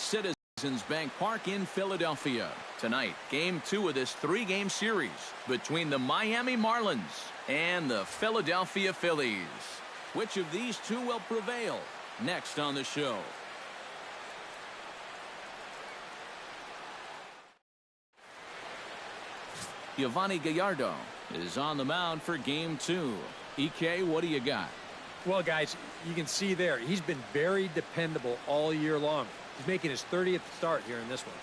Citizens Bank Park in Philadelphia. Tonight, Game 2 of this 3-game series between the Miami Marlins and the Philadelphia Phillies. Which of these two will prevail? Next on the show. Yovani Gallardo is on the mound for Game 2. EK, what do you got? Well, guys, you can see there, he's been very dependable all year long. He's making his 30th start here in this one.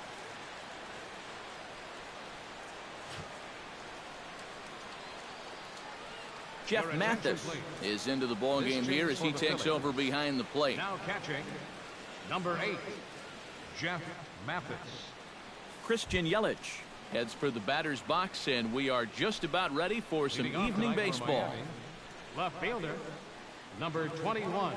Jeff Mathis is into the ball game here as he takes over behind the plate. Now catching, number 8, Jeff Mathis. Christian Yelich heads for the batter's box, and we are just about ready for some evening baseball. Left fielder, number 21.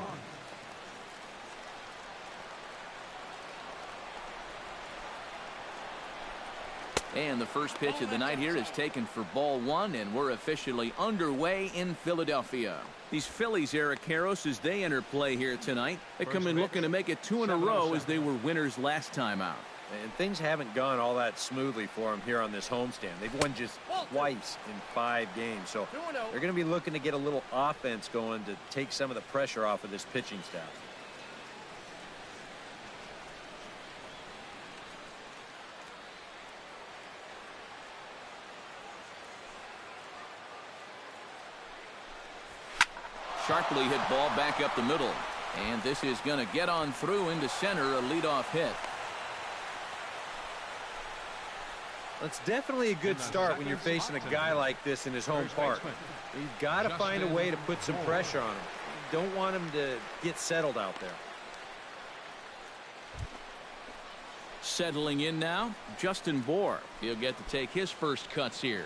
And the first pitch of the night here is taken for ball 1, and we're officially underway in Philadelphia. These Phillies, Eric Karros, as they enter play here tonight, they come in looking to make it 2 in a row as they were winners last time out. And things haven't gone all that smoothly for them here on this homestand. They've won just twice in 5 games. So they're going to be looking to get a little offense going to take some of the pressure off of this pitching staff. Sharply hit ball back up the middle. And this is going to get on through into center, a leadoff hit. It's definitely a good start when you're facing a guy like this in his home park. You've got to find a way to put some pressure on him. You don't want him to get settled out there. Settling in now, Justin Bour. He'll get to take his first cuts here.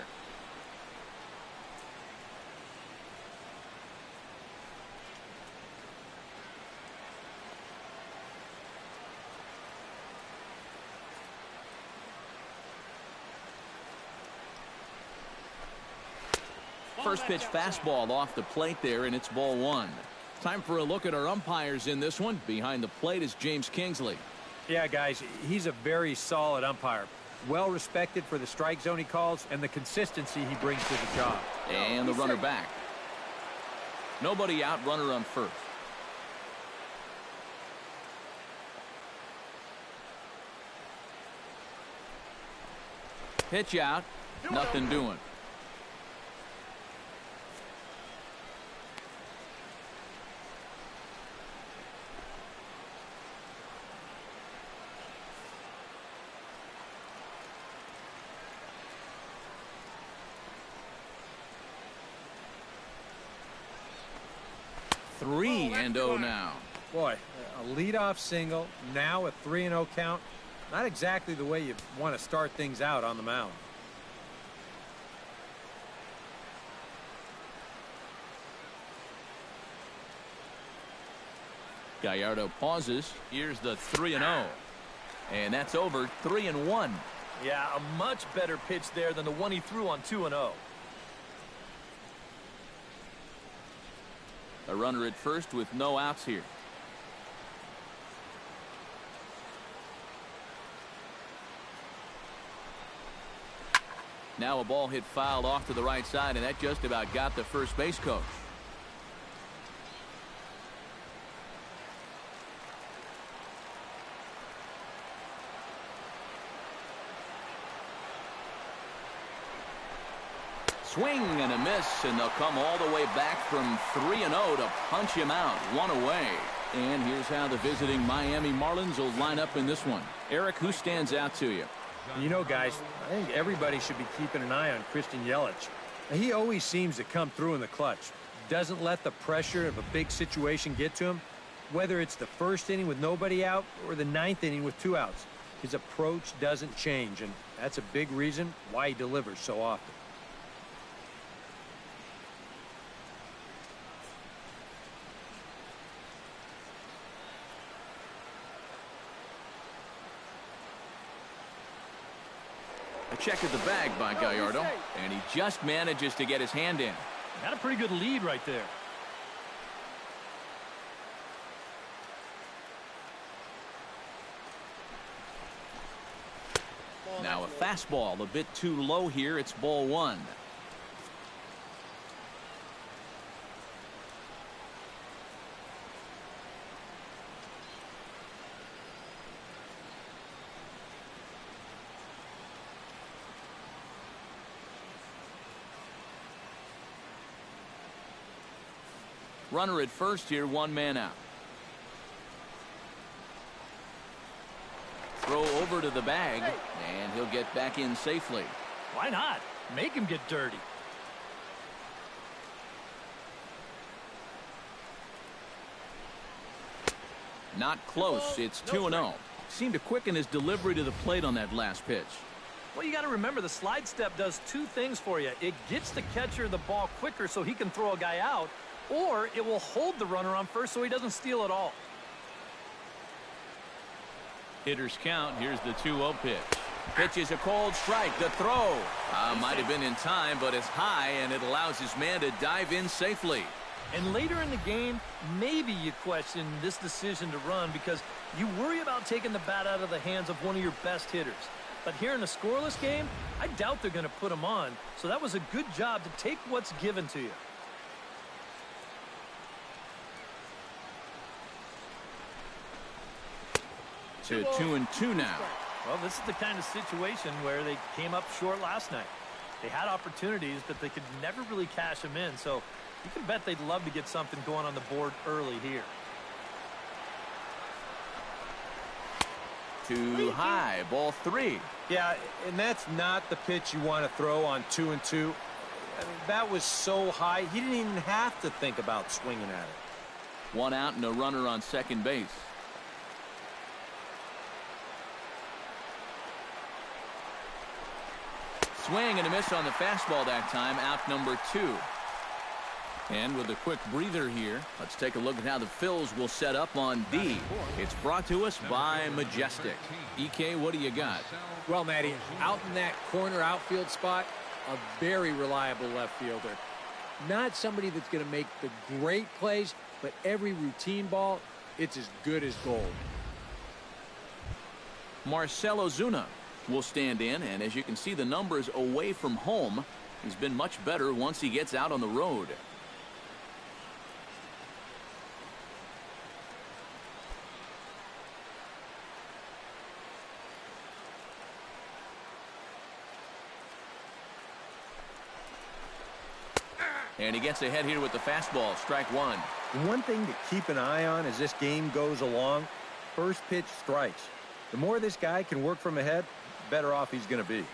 First pitch fastball off the plate there, and it's ball 1. Time for a look at our umpires in this one. Behind the plate is James Kingsley. Yeah, guys, he's a very solid umpire. Well respected for the strike zone he calls and the consistency he brings to the job. And the runner back. Nobody out, runner on first. Pitch out, nothing doing. Three and 0 now. Boy, a leadoff single, now a 3-0 count. Not exactly the way you want to start things out on the mound. Gallardo pauses. Here's the 3-0. And that's over 3-1. Yeah, a much better pitch there than the one he threw on 2-0. A runner at first with no outs here. Now a ball hit fouled off to the right side, and that just about got the first base coach. Swing and a miss, and they'll come all the way back from 3-0 to punch him out, 1 away. And here's how the visiting Miami Marlins will line up in this one. Eric, who stands out to you? You know, guys, I think everybody should be keeping an eye on Christian Yelich. He always seems to come through in the clutch. Doesn't let the pressure of a big situation get to him. Whether it's the first inning with nobody out or the 9th inning with 2 outs, his approach doesn't change, and that's a big reason why he delivers so often. A check at the bag by Gallardo, and he just manages to get his hand in. Got a pretty good lead right there. Now a fastball a bit too low here. It's ball one. Runner at first here, one man out. Throw over to the bag, and he'll get back in safely. Why not? Make him get dirty. Not close. It's 2-0. Seemed to quicken his delivery to the plate on that last pitch. Well, you got to remember the slide step does two things for you. It gets the catcher the ball quicker so he can throw a guy out, or it will hold the runner on first so he doesn't steal it all. Hitters count. Here's the 2-0 pitch. Pitch is a cold strike. The throw might have been in time, but it's high, and it allows his man to dive in safely. And later in the game, maybe you question this decision to run because you worry about taking the bat out of the hands of one of your best hitters. But here in a scoreless game, I doubt they're going to put him on. So that was a good job to take what's given to you. To 2-2 now. Well, this is the kind of situation where they came up short last night. They had opportunities, but they could never really cash them in. So you can bet they'd love to get something going on the board early here. Too high. Ball 3. Yeah, and that's not the pitch you want to throw on 2-2. I mean, that was so high, he didn't even have to think about swinging at it. One out and a runner on second base. Swing and a miss on the fastball that time. Out number 2. And with a quick breather here, let's take a look at how the Phils will set up on D. It's brought to us by Majestic. EK, what do you got? Well, Matty, out in that corner outfield spot, a very reliable left fielder. Not somebody that's going to make the great plays, but every routine ball, it's as good as gold. Marcell Ozuna will stand in, and as you can see, the numbers away from home, he's been much better once he gets out on the road. And he gets ahead here with the fastball. Strike one. One thing to keep an eye on as this game goes along, first pitch strikes. The more this guy can work from ahead, the better off he's going to be.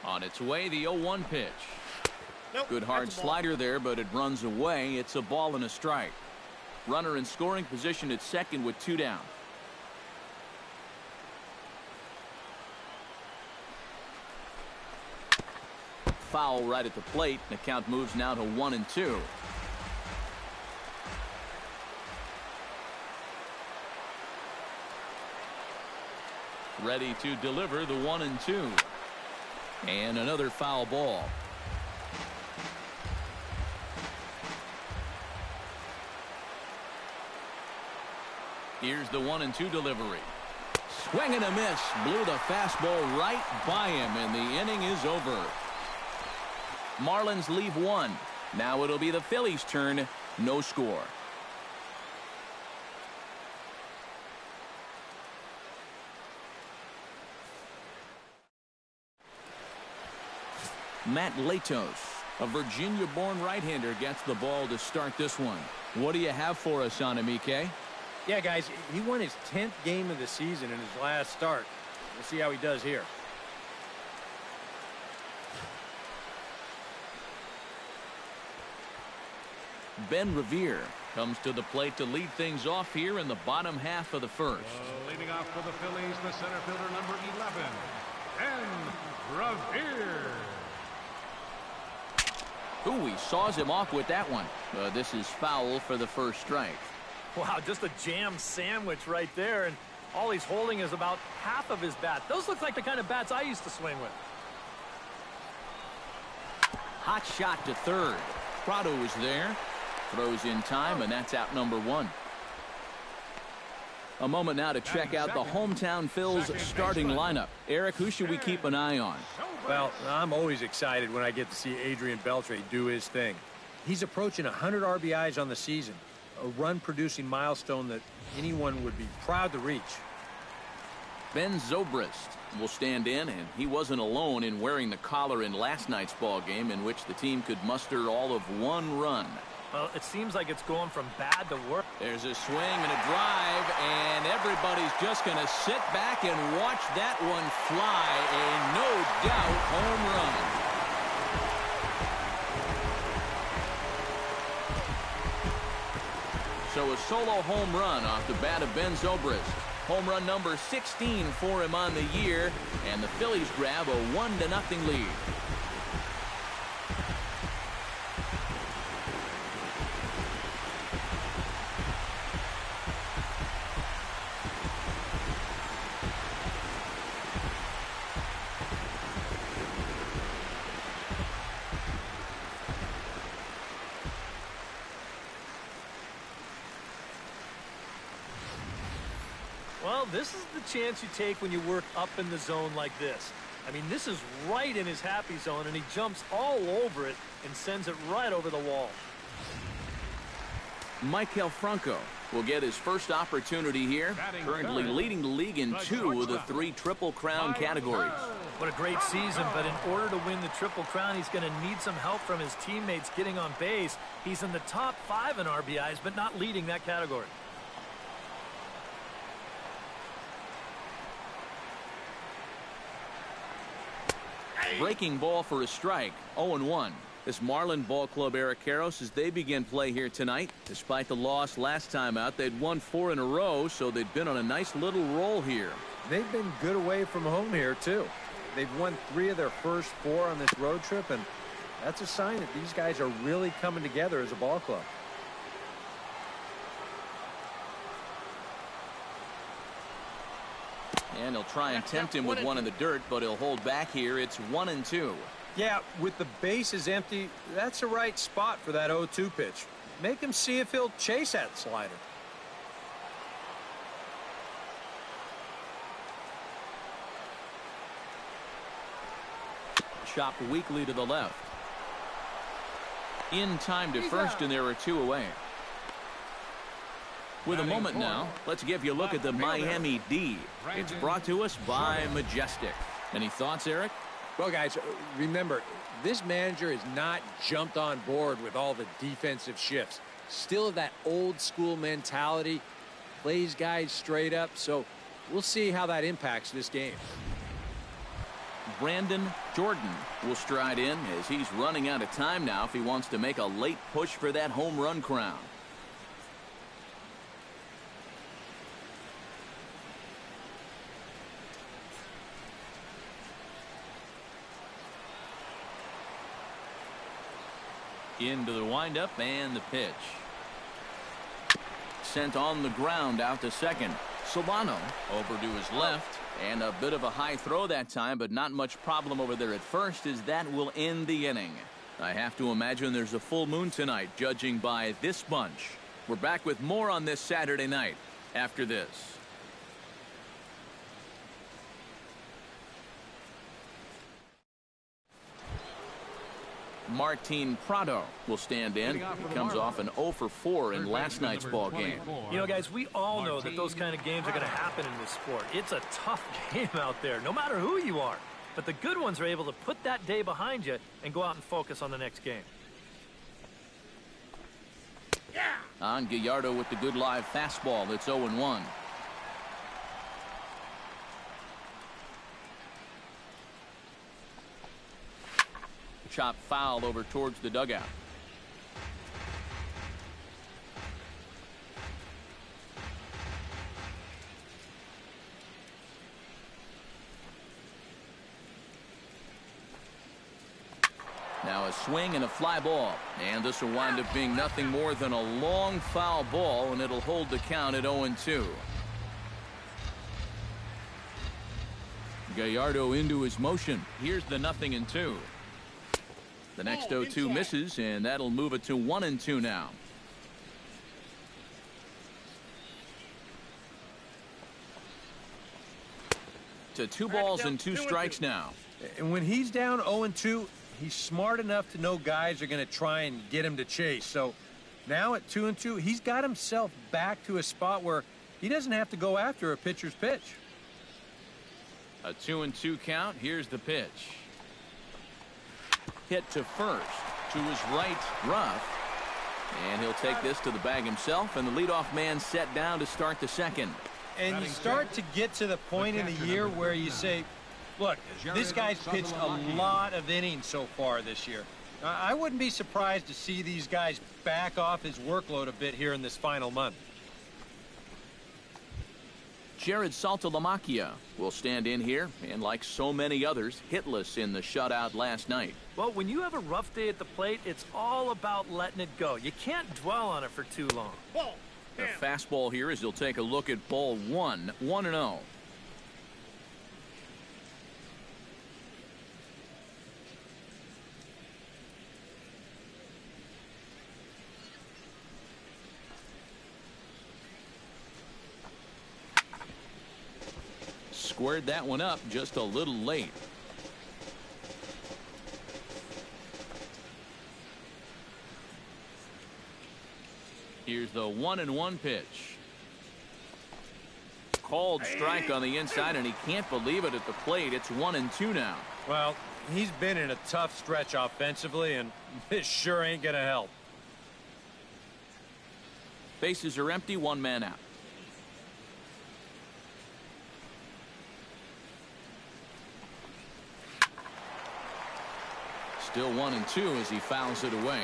On its way, the 0-1 pitch. Good hard slider there, but it runs away. It's a ball and a strike. Runner in scoring position at second with 2 down. Foul right at the plate. The count moves now to 1-2. Ready to deliver the 1-2. And another foul ball. Here's the 1-2 delivery. Swing and a miss. Blew the fastball right by him, and the inning is over. Marlins leave 1. Now it'll be the Phillies' turn. No score. Matt Latos, a Virginia-born right-hander, gets the ball to start this one. What do you have for us on him, EK? Yeah, guys, he won his 10th game of the season in his last start. We'll see how he does here. Ben Revere comes to the plate to lead things off here in the bottom half of the first. Leading off for the Phillies, the center fielder, number 11, Ben Revere. Ooh, he saws him off with that one. This is foul for the first strike. Wow, just a jam sandwich right there, and all he's holding is about half of his bat. Those look like the kind of bats I used to swing with. Hot shot to third. Prado is there. Throws in time, and that's out number 1. A moment now to check out the hometown Phil's starting lineup. Eric, who should we keep an eye on? Well, I'm always excited when I get to see Adrian Beltre do his thing. He's approaching 100 RBIs on the season, a run-producing milestone that anyone would be proud to reach. Ben Zobrist will stand in, and he wasn't alone in wearing the collar in last night's ball game, in which the team could muster all of 1 run. Well, it seems like it's going from bad to worse. There's a swing and a drive, and everybody's just going to sit back and watch that one fly. A no-doubt home run. So a solo home run off the bat of Ben Zobrist. Home run number 16 for him on the year, and the Phillies grab a 1-0 lead. Well, this is the chance you take when you work up in the zone like this. I mean, this is right in his happy zone, and he jumps all over it and sends it right over the wall. Maikel Franco will get his first opportunity here, currently leading the league in 2 of the 3 Triple Crown categories. What a great season, but in order to win the Triple Crown, he's going to need some help from his teammates getting on base. He's in the top 5 in RBIs, but not leading that category. Breaking ball for a strike, 0-1. This Marlin ball club, Eric Karros, as they begin play here tonight. Despite the loss last time out, they'd won 4 in a row, so they've been on a nice little roll here. They've been good away from home here, too. They've won 3 of their first 4 on this road trip, and that's a sign that these guys are really coming together as a ball club. And he'll try and tempt him with one in the dirt, but he'll hold back here. It's 1-2. Yeah, with the bases empty, that's the right spot for that 0-2 pitch. Make him see if he'll chase that slider. Chopped weakly to the left. In time to first, and there are 2 away. With a moment now, let's give you a look at the Miami D. It's brought to us by Majestic. Any thoughts, Eric? Well, guys, remember, this manager has not jumped on board with all the defensive shifts. Still that old school mentality, plays guys straight up, so we'll see how that impacts this game. Brandon Jordan will stride in as he's running out of time now if he wants to make a late push for that home run crown. Into the windup and the pitch. Sent on the ground out to second. Solano over to his left, and a bit of a high throw that time, but not much problem over there at first, as that will end the inning. I have to imagine there's a full moon tonight, judging by this bunch. We're back with more on this Saturday night after this. Martin Prado will stand in. He comes off an 0 for 4 in last night's ball game. You know, guys, we all know that those kind of games are going to happen in this sport. It's a tough game out there, no matter who you are. But the good ones are able to put that day behind you and go out and focus on the next game. On Gallardo with the good live fastball. It's 0-1. Chop foul over towards the dugout. Now a swing and a fly ball, and this will wind up being nothing more than a long foul ball, and it'll hold the count at 0-2. Gallardo into his motion. Here's the 0-2. The next 0-2 misses, and that'll move it to 1-2 now. to 2 balls and 2 strikes now. And when he's down 0-2, he's smart enough to know guys are going to try and get him to chase. So now at 2-2, he's got himself back to a spot where he doesn't have to go after a pitcher's pitch. A 2-2 count. Here's the pitch. Hit to first, to his right, rough. And he'll take this to the bag himself, and the leadoff man set down to start the second. And you start to get to the point in the year where you say, look, this guy's pitched a lot of innings so far this year. I wouldn't be surprised to see these guys back off his workload a bit here in this final month. Jared Saltalamacchia will stand in here, and like so many others, hitless in the shutout last night. Well, when you have a rough day at the plate, it's all about letting it go. You can't dwell on it for too long. The fastball here as he'll take a look at ball 1, 1-0. Squared that one up just a little late. Here's the 1-1 pitch. Called strike on the inside, and he can't believe it at the plate. It's 1-2 now. Well, he's been in a tough stretch offensively, and this sure ain't gonna help. Bases are empty, 1 man out. Still 1-2 as he fouls it away.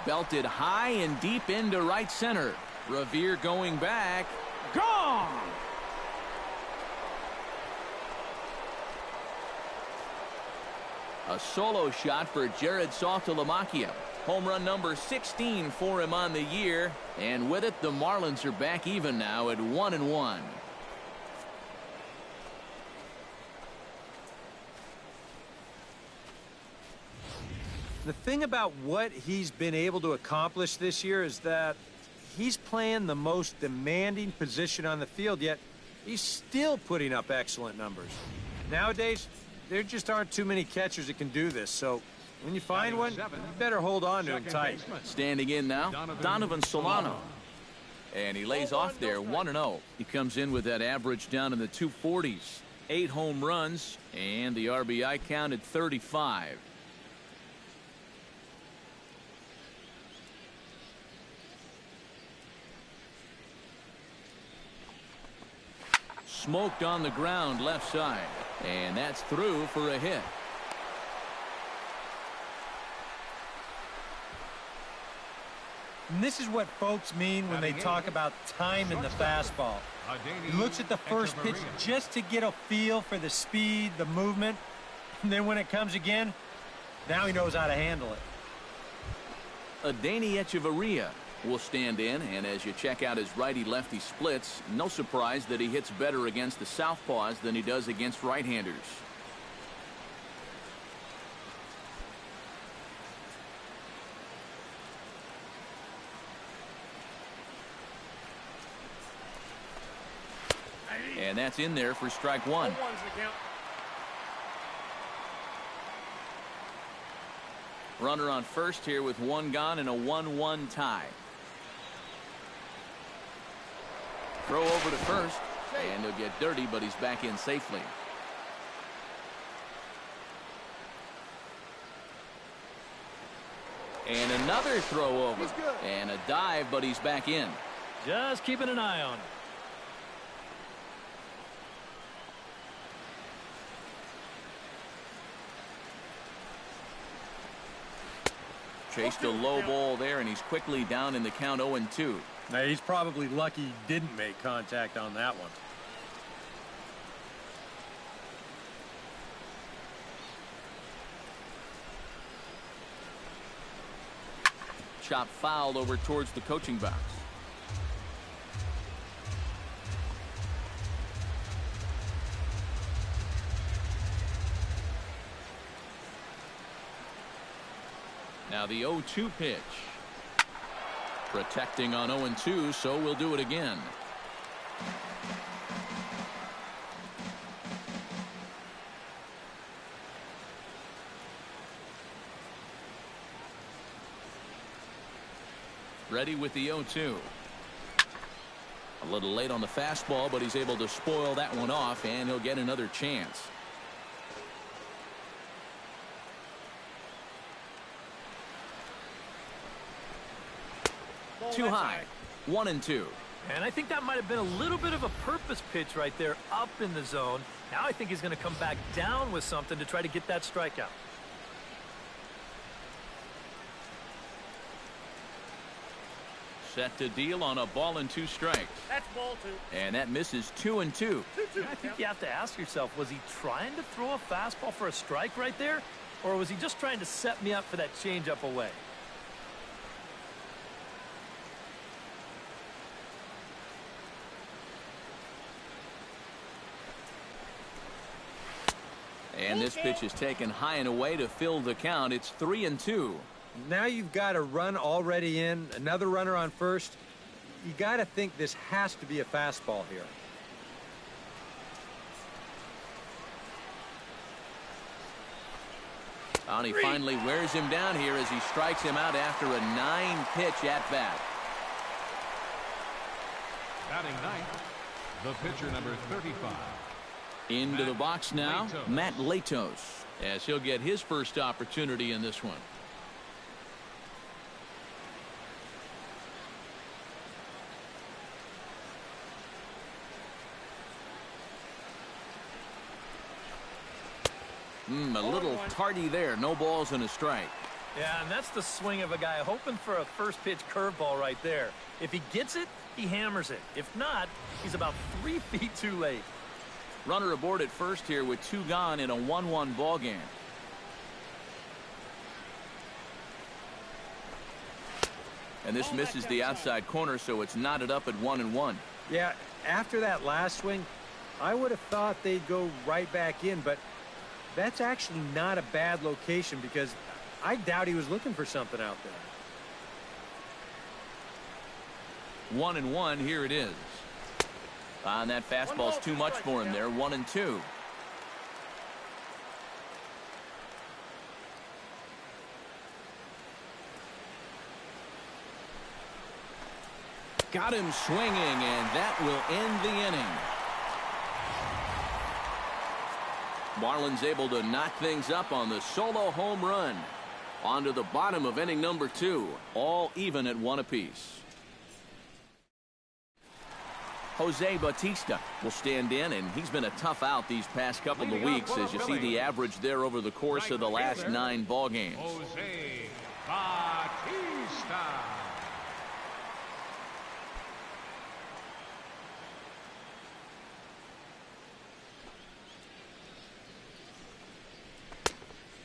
Belted high and deep into right center. Revere going back. Gone! A solo shot for Jared Saltalamacchia. Home run number 16 for him on the year. And with it, the Marlins are back even now at 1-1. The thing about what he's been able to accomplish this year is that he's playing the most demanding position on the field, yet he's still putting up excellent numbers. Nowadays, there just aren't too many catchers that can do this, so when you find one, you better hold on to him tight. Standing in now, Donovan Solano. And he lays off there, 1-0. He comes in with that average down in the 240s. 8 home runs, and the RBI count at 35. Smoked on the ground left side, and that's through for a hit. And this is what folks mean when they talk about time in the fastball. He looks at the first pitch just to get a feel for the speed, the movement, and then when it comes again, now he knows how to handle it. Adeiny Echeverria will stand in, and as you check out his righty-lefty splits, no surprise that he hits better against the southpaws than he does against right-handers. And that's in there for strike 1. Runner on first here with 1 gone and a 1-1 tie. Throw over to first, and he'll get dirty, but he's back in safely. And another throw over, and a dive, but he's back in. Just keeping an eye on him. Chased a low ball there, and he's quickly down in the count 0-2. Now, he's probably lucky he didn't make contact on that one. Chop foul over towards the coaching box. Now the 0-2 pitch. Protecting on 0-2, so we'll do it again. Ready with the 0-2. A little late on the fastball, but he's able to spoil that one off, and he'll get another chance. Too high. 1-2. And I think that might have been a little bit of a purpose pitch right there up in the zone. Now I think he's going to come back down with something to try to get that strikeout. Set to deal on a ball and 2 strikes. That's ball 2. And that misses 2-2. I think you have to ask yourself, was he trying to throw a fastball for a strike right there? Or was he just trying to set me up for that changeup away? And this pitch is taken high and away to fill the count. It's 3-2. Now you've got a run already in, another runner on first. You got to think this has to be a fastball here. And he finally wears him down here as he strikes him out after a 9-pitch at-bat. Batting ninth, the pitcher number 35. Into the box now, Matt Latos, as he'll get his first opportunity in this one. A little tardy there. No balls and a strike. Yeah, and that's the swing of a guy hoping for a first pitch curveball right there. If he gets it, he hammers it. If not, he's about 3 feet too late. Runner aboard at first here with 2 gone in a 1-1 ball game. And this misses the outside corner, so it's knotted up at 1-1. Yeah, after that last swing, I would have thought they'd go right back in, but that's actually not a bad location because I doubt he was looking for something out there. 1-1, here it is. And that fastball's too much for him there. 1-2. Got him swinging, and that will end the inning. Marlins able to knock things up on the solo home run. On to the bottom of inning number 2. All even at 1 apiece. Jose Bautista will stand in, and he's been a tough out these past couple of weeks as you see the average there over the course of the last 9 ball games. Jose Bautista.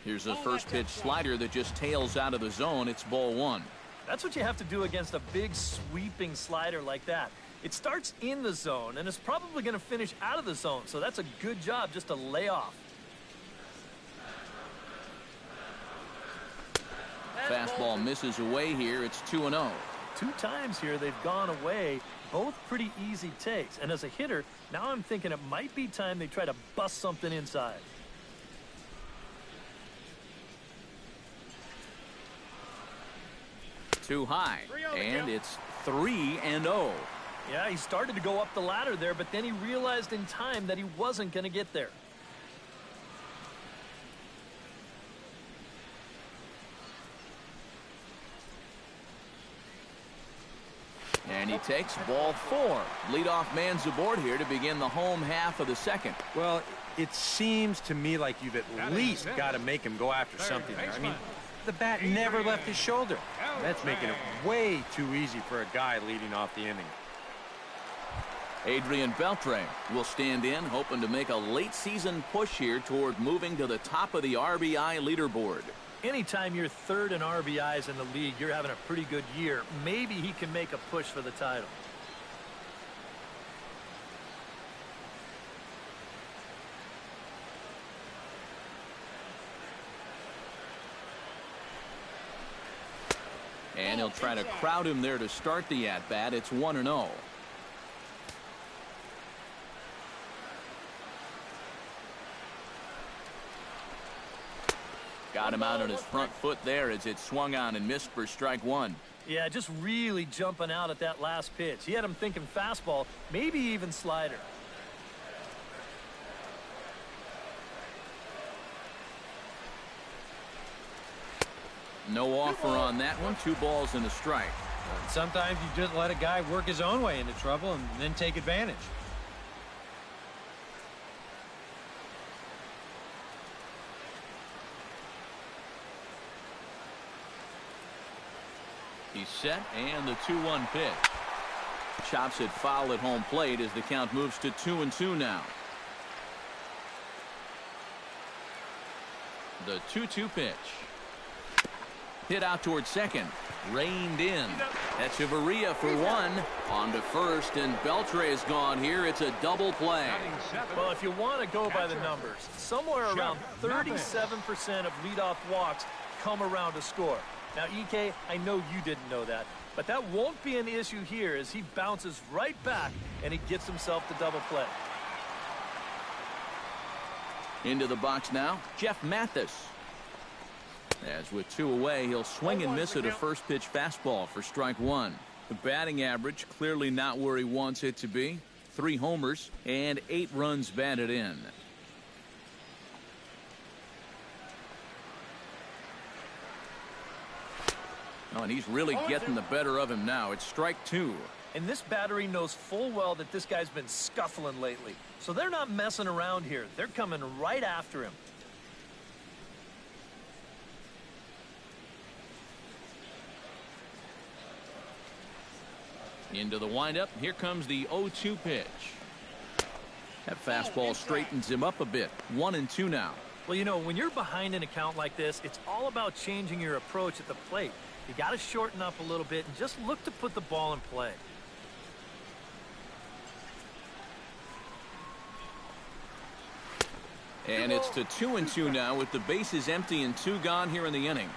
Here's a first pitch slider that just tails out of the zone. It's ball 1. That's what you have to do against a big sweeping slider like that. It starts in the zone, and it's probably going to finish out of the zone, so that's a good job just to lay off. Fastball misses away here. It's 2-0. 2 times here they've gone away, both pretty easy takes. And as a hitter, now I'm thinking it might be time they try to bust something inside. Too high, and it's 3-0. Yeah, he started to go up the ladder there, but then he realized in time that he wasn't going to get there. And he takes ball 4. Leadoff man's aboard here to begin the home half of the second. Well, it seems to me like you've at least got to make him go after something there. I mean, the bat never left his shoulder. That's making it way too easy for a guy leading off the inning. Adrian Beltre will stand in, hoping to make a late season push here toward moving to the top of the RBI leaderboard. Anytime you're third in RBIs in the league, you're having a pretty good year. Maybe he can make a push for the title. And he'll try to crowd him there to start the at-bat. It's 1-0. Got him out on his front foot there as it swung on and missed for strike one. Yeah, just really jumping out at that last pitch. He had him thinking fastball, maybe even slider. No offer on that one. 2 balls and a strike. Sometimes you just let a guy work his own way into trouble and then take advantage. He's set, and the 2-1 pitch. Chops it foul at home plate as the count moves to 2-2 now. The 2-2 pitch. Hit out towards second. Reined in. That's Echeverria for one. On to first, and Beltre is gone here. It's a double play. Well, if you want to go by the numbers, somewhere around 37% of leadoff walks come around to score. Now, EK, I know you didn't know that, but that won't be an issue here as he bounces right back and he gets himself the double play. Into the box now, Jeff Mathis. As with 2 away, he'll swing and miss at a first pitch fastball for strike one. The batting average clearly not where he wants it to be. 3 homers and 8 runs batted in. Oh, and he's really getting the better of him now. It's strike 2. And this battery knows full well that this guy's been scuffling lately. So they're not messing around here. They're coming right after him. Into the windup. Here comes the 0-2 pitch. That fastball straightens him up a bit. 1-2 now. Well, you know, when you're behind an account like this, it's all about changing your approach at the plate. You got to shorten up a little bit and just look to put the ball in play. And it's to 2-2 now with the bases empty and 2 gone here in the inning.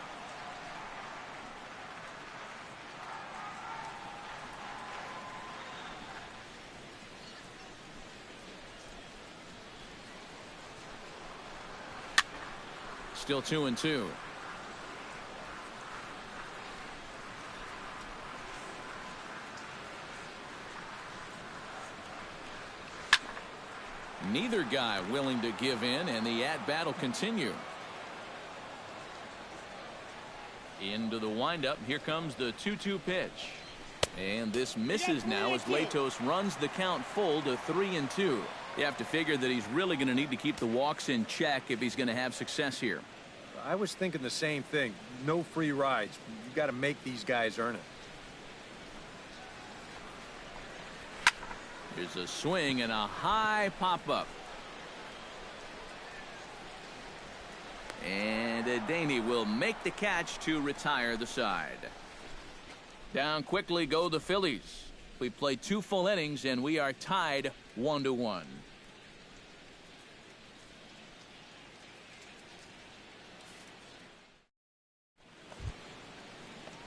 Still 2-2. Neither guy willing to give in, and the at-bat will continue. Into the windup. Here comes the 2-2 pitch. And this misses now as Latos runs the count full to 3-2. You have to figure that he's really going to need to keep the walks in check if he's going to have success here. I was thinking the same thing. No free rides. You got to make these guys earn it. Here's a swing and a high pop-up. And Adaney will make the catch to retire the side. Down quickly go the Phillies. We played 2 full innings, and we are tied 1-1.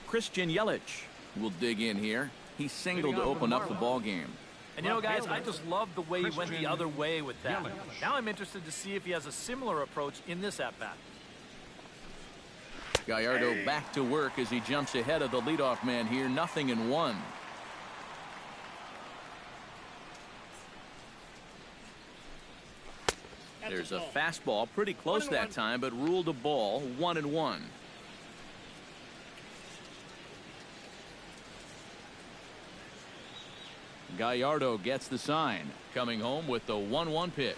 Christian Yelich will dig in here. He singled to open up the ball game. And you know, guys, I just love the way he went the other way with that. Now I'm interested to see if he has a similar approach in this at-bat. Gallardo back to work as he jumps ahead of the leadoff man here. 0-1. There's a fastball pretty close that time, but ruled a ball. 1-1. Gallardo gets the sign. Coming home with the 1-1 pitch.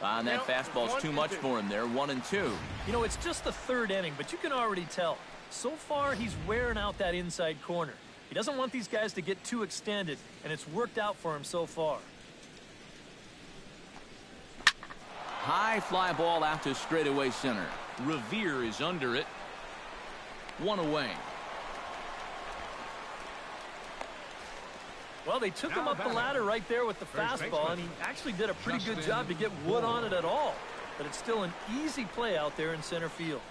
And that fastball's too much for him there. 1-2. You know, it's just the 3rd inning, but you can already tell. So far, he's wearing out that inside corner. He doesn't want these guys to get too extended, and it's worked out for him so far. High fly ball out to straightaway center. Revere is under it. 1 away. Well, they took him up the ladder right there with the fastball, and he actually did a pretty good job to get wood on it at all. But it's still an easy play out there in center field.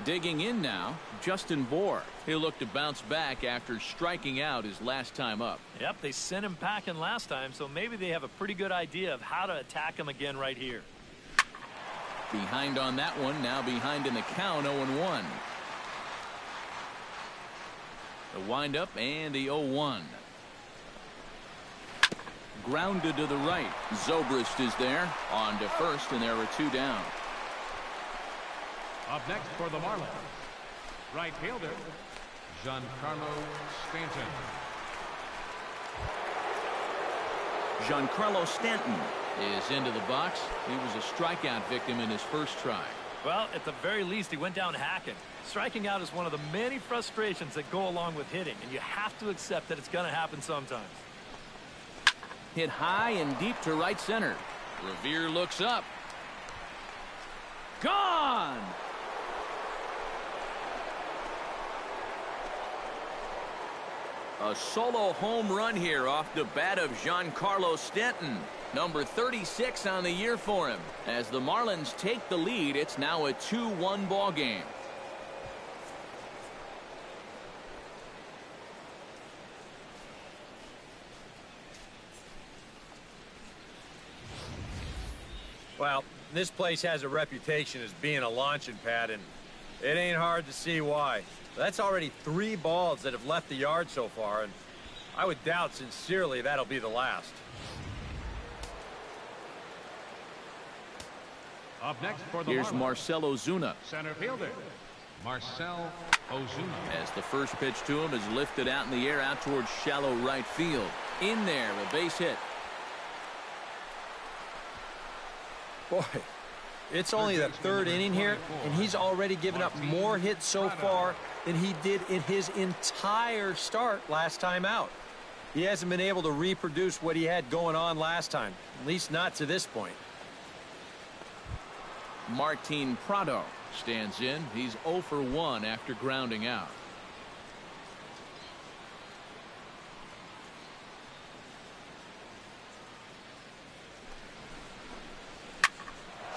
Digging in now, Justin Bohr. He'll look to bounce back after striking out his last time up. Yep, they sent him packing last time, so maybe they have a pretty good idea of how to attack him again right here. Behind on that one, now behind in the count, 0-1. The windup and the 0-1. Grounded to the right. Zobrist is there on to first, and there are 2 down. Up next for the Marlins, right fielder, Giancarlo Stanton. Giancarlo Stanton is into the box. He was a strikeout victim in his first try. Well, at the very least, he went down hacking. Striking out is one of the many frustrations that go along with hitting, and you have to accept that it's going to happen sometimes. Hit high and deep to right center. Revere looks up. Gone! A solo home run here off the bat of Giancarlo Stanton. Number 36 on the year for him. As the Marlins take the lead, it's now a 2-1 ball game. Well, this place has a reputation as being a launching pad, and it ain't hard to see why. That's already 3 balls that have left the yard so far, and I would doubt sincerely that'll be the last. Up next for the Here's Marlins, Marcell Ozuna. center fielder, Marcell Ozuna. As the first pitch to him is lifted out in the air out towards shallow right field. In there, a base hit. Boy, it's only the 3rd inning here, and he's already given up more hits so far than he did in his entire start last time out. He hasn't been able to reproduce what he had going on last time, at least not to this point. Martin Prado stands in. He's 0 for 1 after grounding out.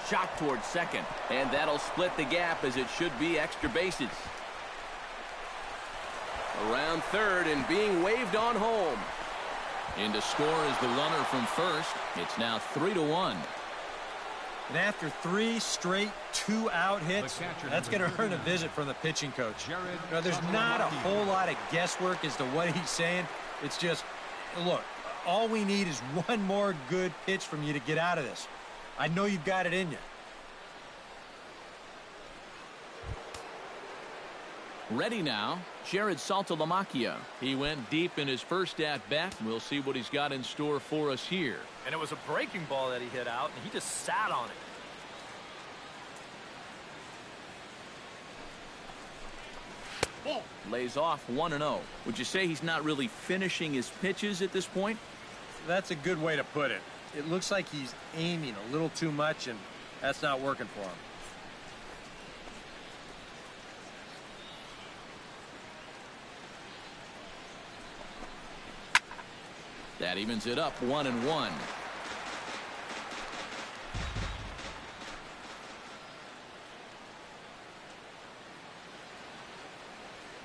Shot towards second, and that'll split the gap as it should be extra bases. Around third and being waved on home. In to score is the runner from first. It's now 3-1. And after 3 straight 2-out hits, that's going to earn a visit from the pitching coach. Now, there's not a whole lot of guesswork as to what he's saying. It's just, look, all we need is one more good pitch from you to get out of this. I know you've got it in you. Ready now, Jared Saltalamacchia. He went deep in his first at-bat. We'll see what he's got in store for us here. And it was a breaking ball that he hit out, and he just sat on it. Lays off 1-0. Would you say he's not really finishing his pitches at this point? That's a good way to put it. It looks like he's aiming a little too much, and that's not working for him. That evens it up 1-1.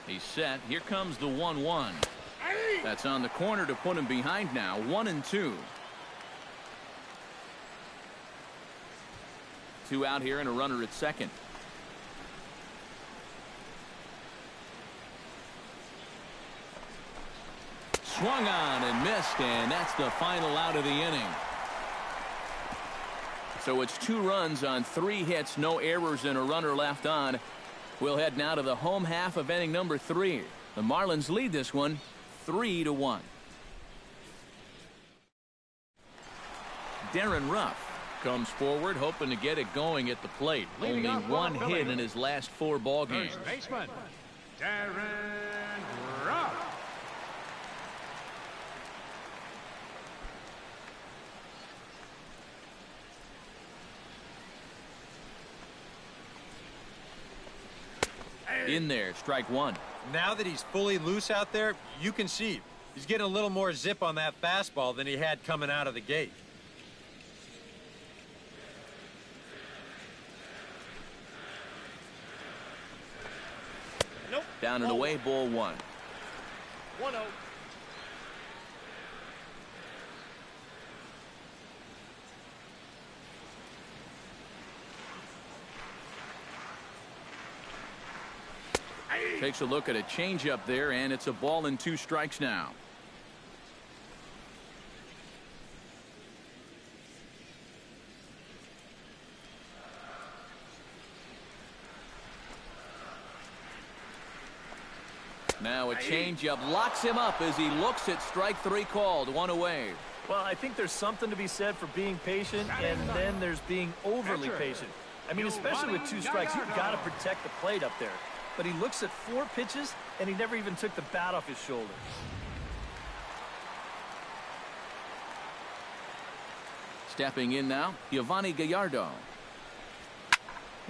He's set. Here comes the 1-1. That's on the corner to put him behind now. 1-2. 2 out here and a runner at second. Swung on and missed, and that's the final out of the inning. So it's 2 runs on 3 hits, no errors, and a runner left on. We'll head now to the home half of inning number 3. The Marlins lead this one 3-1. Darren Ruff comes forward, hoping to get it going at the plate. Only 1 hit in his last 4 ball games. First baseman, Darren Ruff. In there, strike 1. Now that he's fully loose out there, you can see he's getting a little more zip on that fastball than he had coming out of the gate. Down and away, ball 1. 1-0. Takes a look at a changeup there, and it's a ball and 2 strikes now. Now a changeup locks him up as he looks at strike 3 called. 1 away. Well, I think there's something to be said for being patient, and then there's being overly patient. I mean, especially with 2 strikes, you've got to protect the plate up there. But he looks at 4 pitches, and he never even took the bat off his shoulder. Stepping in now, Giovanni Gallardo.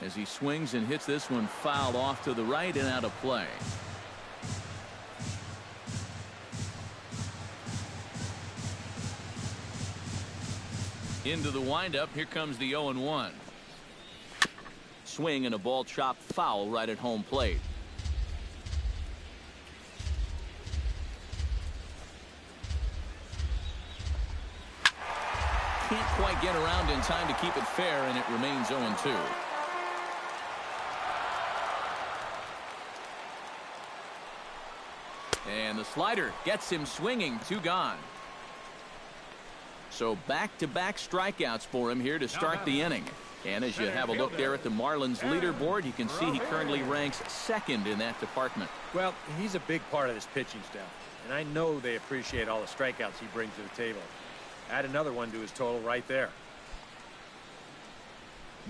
As he swings and hits this one foul off to the right and out of play. Into the windup, here comes the 0-1. Swing and a ball chopped foul right at home plate. Can't quite get around in time to keep it fair, and it remains 0-2. And the slider gets him swinging. 2 gone. So back-to-back strikeouts for him here to start the inning. And as you have a look there at the Marlins leaderboard, you can see he currently ranks 2nd in that department. Well, he's a big part of this pitching staff, and I know they appreciate all the strikeouts he brings to the table. Add another one to his total right there.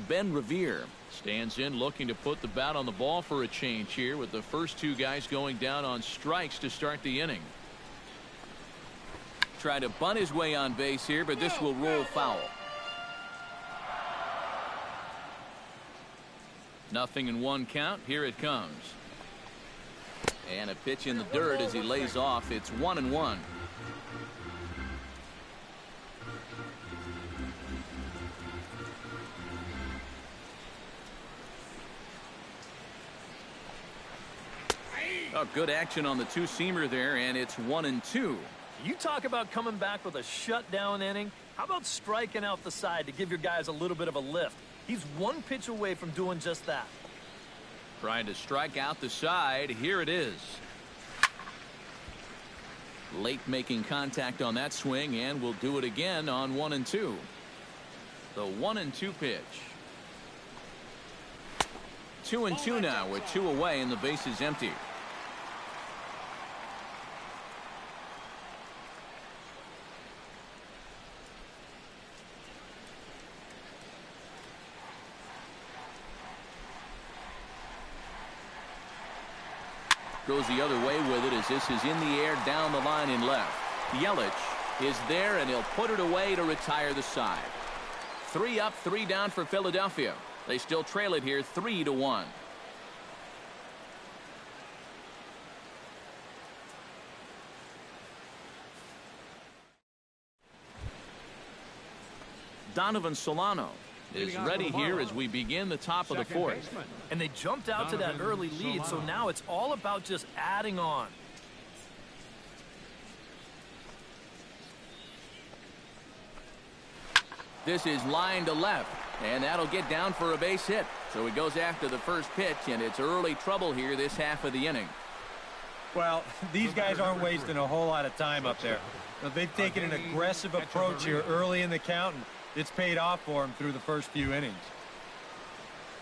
Ben Revere stands in looking to put the bat on the ball for a change here with the first 2 guys going down on strikes to start the inning. Try to bunt his way on base here, but this will roll foul. 0-1 count. Here it comes. And a pitch in the dirt as he lays off. It's 1-1. Oh, good action on the 2-seamer there, and it's 1-2. You talk about coming back with a shutdown inning. How about striking out the side to give your guys a little bit of a lift? He's 1 pitch away from doing just that. Trying to strike out the side. Here it is. Late making contact on that swing, and will do it again on 1-2. The 1-2 pitch. 2-2 now with 2 away, and the base is empty. Goes the other way with it as this is in the air down the line and left. Yelich is there, and he'll put it away to retire the side. 3 up, 3 down for Philadelphia. They still trail it here 3-1. Donovan Solano is ready here as we begin the top of the 4th. And they jumped out to that early lead, so now it's all about just adding on. This is line to left, and that'll get down for a base hit. So he goes after the first pitch, and it's early trouble here this half of the inning. Well, these guys aren't wasting a whole lot of time up there. They've taken an aggressive approach here early in the count, and it's paid off for him through the first few innings.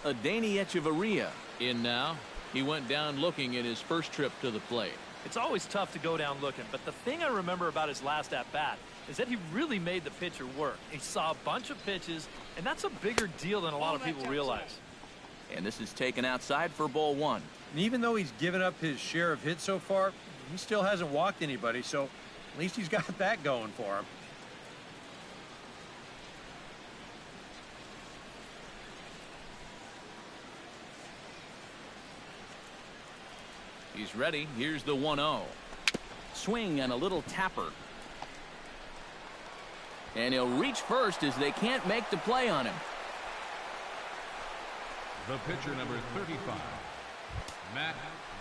Adeiny Echeverria in now. He went down looking at his first trip to the plate. It's always tough to go down looking, but the thing I remember about his last at-bat is that he really made the pitcher work. He saw a bunch of pitches, and that's a bigger deal than a lot of people realize. And this is taken outside for ball 1. And even though he's given up his share of hits so far, he still hasn't walked anybody, so at least he's got that going for him. He's ready. Here's the 1-0. Swing and a little tapper. And he'll reach first as they can't make the play on him. The pitcher, number 35. Matt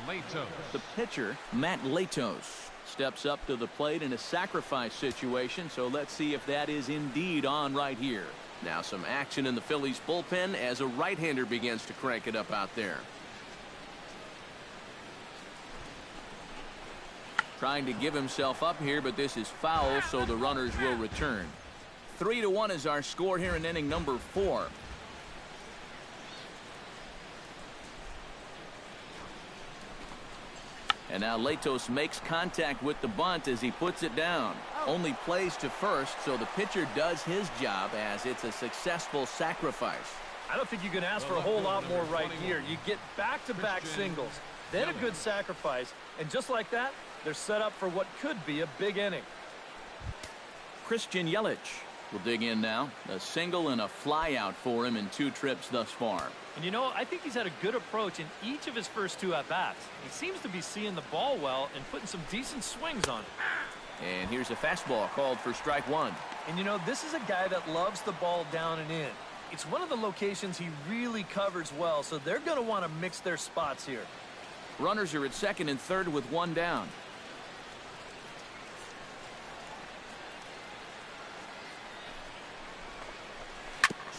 Latos. The pitcher, Matt Latos, steps up to the plate in a sacrifice situation, so let's see if that is indeed on right here. Now some action in the Phillies bullpen as a right-hander begins to crank it up out there. Trying to give himself up here, but this is foul, so the runners will return. 3-1 is our score here in inning number 4. And now Latos makes contact with the bunt as he puts it down. Only plays to first, so the pitcher does his job as it's a successful sacrifice. I don't think you can ask for a whole lot more right here. You get back-to-back singles, then a good sacrifice, and just like that, they're set up for what could be a big inning. Christian Yelich will dig in now. A single and a fly out for him in 2 trips thus far. And you know, I think he's had a good approach in each of his first 2 at-bats. He seems to be seeing the ball well and putting some decent swings on it. And here's a fastball called for strike 1. And you know, this is a guy that loves the ball down and in. It's one of the locations he really covers well, so they're going to want to mix their spots here. Runners are at second and third with 1 down.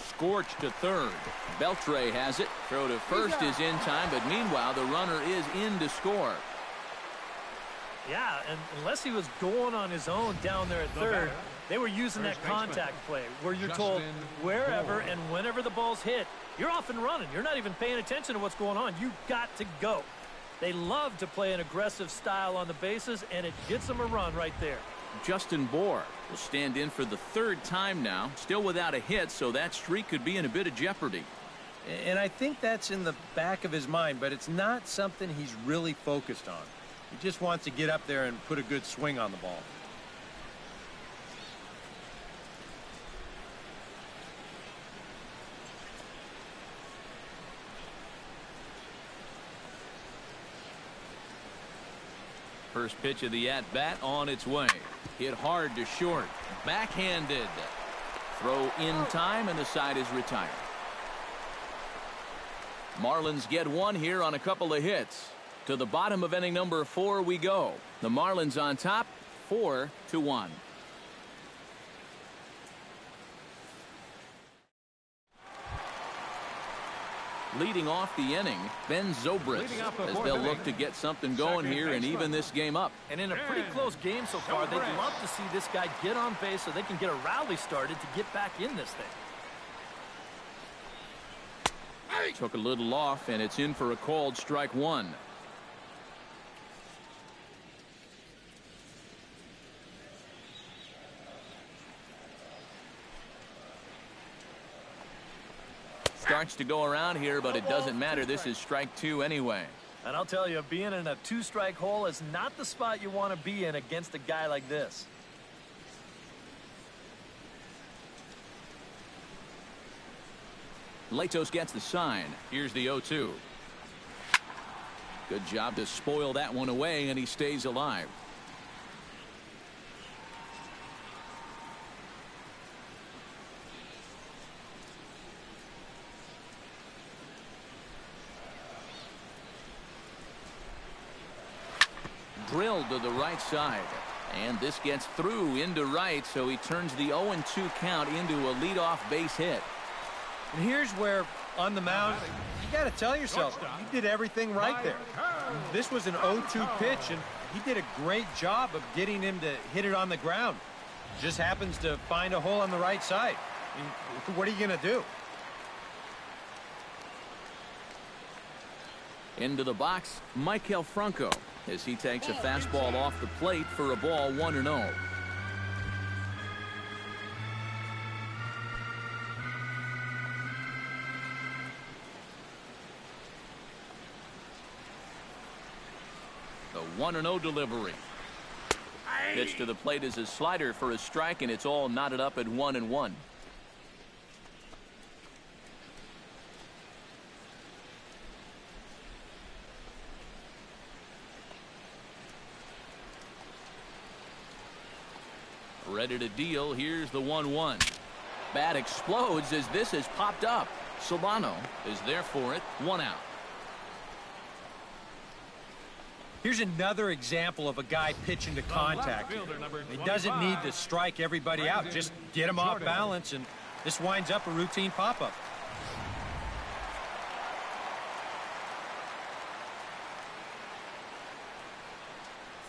Scorch to third. Beltre has it. Throw to first is in time, but meanwhile the runner is in to score. Yeah, and unless he was going on his own down there at third, they were using that contact play where you're told wherever and whenever the ball's hit, you're off and running. You're not even paying attention to what's going on. You've got to go. They love to play an aggressive style on the bases, and it gets them a run right there. Justin Bohr will stand in for the 3rd time now, still without a hit, so that streak could be in a bit of jeopardy. And I think that's in the back of his mind, but it's not something he's really focused on. He just wants to get up there and put a good swing on the ball. First pitch of the at-bat on its way. Hit hard to short. Backhanded. Throw in time, and the side is retired. Marlins get 1 here on a couple of hits. To the bottom of inning number 4 we go. The Marlins on top, 4-1. Leading off the inning, Ben Zobrist, as they'll look to get something going here and even this game up. And in a pretty close game so far, they'd love to see this guy get on base so they can get a rally started to get back in this thing. Took a little off, and it's in for a called strike 1. Starts to go around here, but it doesn't matter. This is strike 2 anyway. And I'll tell you, being in a 2-strike hole is not the spot you want to be in against a guy like this. Latos gets the sign. Here's the 0-2. Good job to spoil that one away, and he stays alive. Drilled to the right side, and this gets through into right, so he turns the 0-2 count into a leadoff base hit. And here's where, on the mound, you got to tell yourself, you did everything right there. This was an 0-2 pitch, and he did a great job of getting him to hit it on the ground. Just happens to find a hole on the right side. I mean, what are you going to do? Into the box, Michael Franco, as he takes a fastball off the plate for a ball 1-0. The 1-0 delivery. Pitch to the plate is a slider for a strike, and it's all knotted up at 1-1. Ready to deal. Here's the 1-1. Bat explodes as this has popped up. Solano is there for it. 1 out. Here's another example of a guy pitching to contact. He doesn't need to strike everybody out. Just get him off balance, and this winds up a routine pop-up.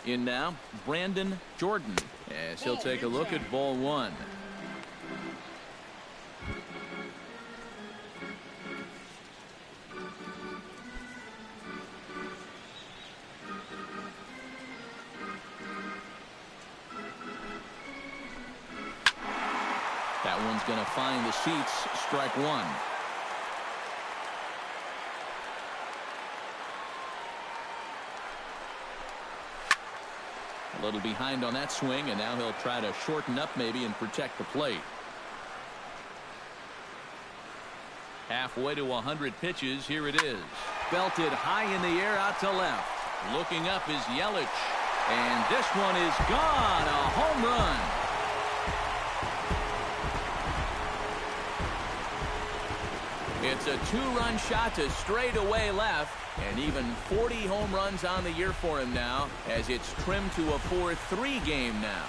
In now, Brandon Jordan, as he'll take a look at ball one. That one's going to find the seats, strike one. A little behind on that swing, and now he'll try to shorten up maybe and protect the plate. Halfway to 100 pitches, here it is. Belted high in the air out to left. Looking up is Yelich. And this one is gone. A home run. It's a two-run shot to straightaway left, and even 40 home runs on the year for him now, as it's trimmed to a 4-3 game now.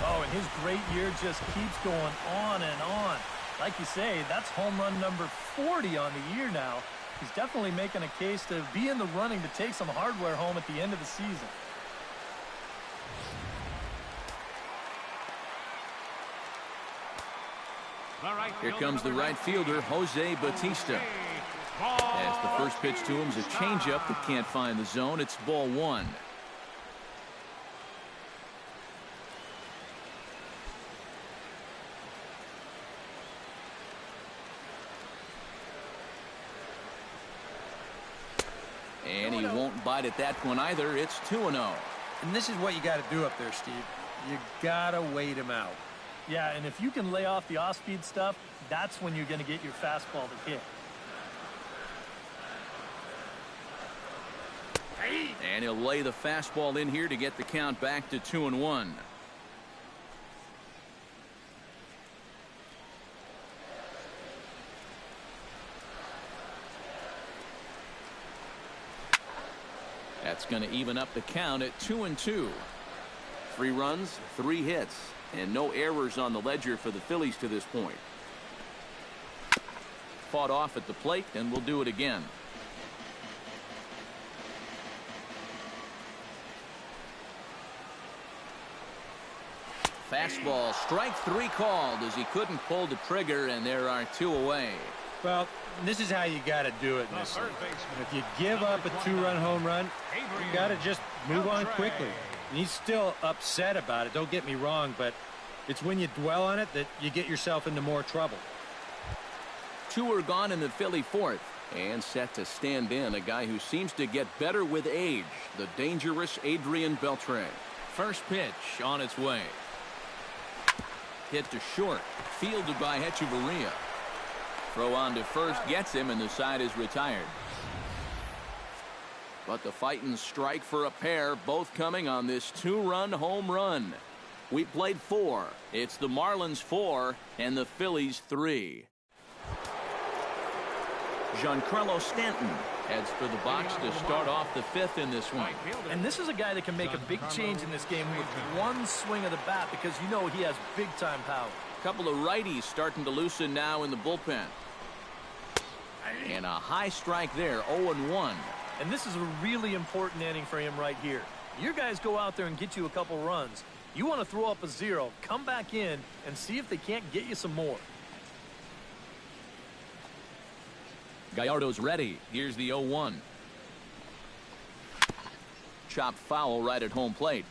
Oh, and his great year just keeps going on and on. Like you say, that's home run number 40 on the year now. He's definitely making a case to be in the running to take some hardware home at the end of the season. Here comes the right fielder, Jose Bautista. As the first pitch to him is a changeup that can't find the zone. It's ball one. And he won't bite at that one either. It's 2-0. And this is what you got to do up there, Steve. You got to wait him out. Yeah, and if you can lay off the off-speed stuff, that's when you're going to get your fastball to hit. And he'll lay the fastball in here to get the count back to 2-1. That's going to even up the count at 2-2. 3 runs, 3 hits, and no errors on the ledger for the Phillies to this point. Fought off at the plate, and we'll do it again. Fastball, strike 3 called as he couldn't pull the trigger, and there are 2 away. Well, this is how you got to do it in this league. If you give up a 2-run home run, you got to just move on quickly. And he's still upset about it, don't get me wrong, but it's when you dwell on it that you get yourself into more trouble. 2 are gone in the Philly 4th, and set to stand in a guy who seems to get better with age, the dangerous Adrian Beltre. First pitch on its way. Hit to short, fielded by Hechavarria. Throw on to first gets him, and the side is retired. But the Titans strike for a pair, both coming on this 2-run home run. We played 4. It's the Marlins 4 and the Phillies 3. Giancarlo Stanton heads for the box to start off the 5th in this one. And this is a guy that can make a big change in this game with one swing of the bat, because you know he has big-time power. Couple of righties starting to loosen now in the bullpen. And a high strike there, 0-1. And this is a really important inning for him right here. Your guys go out there and get you a couple runs. You want to throw up a 0, come back in, and see if they can't get you some more. Gallardo's ready. Here's the 0-1. Chopped foul right at home plate.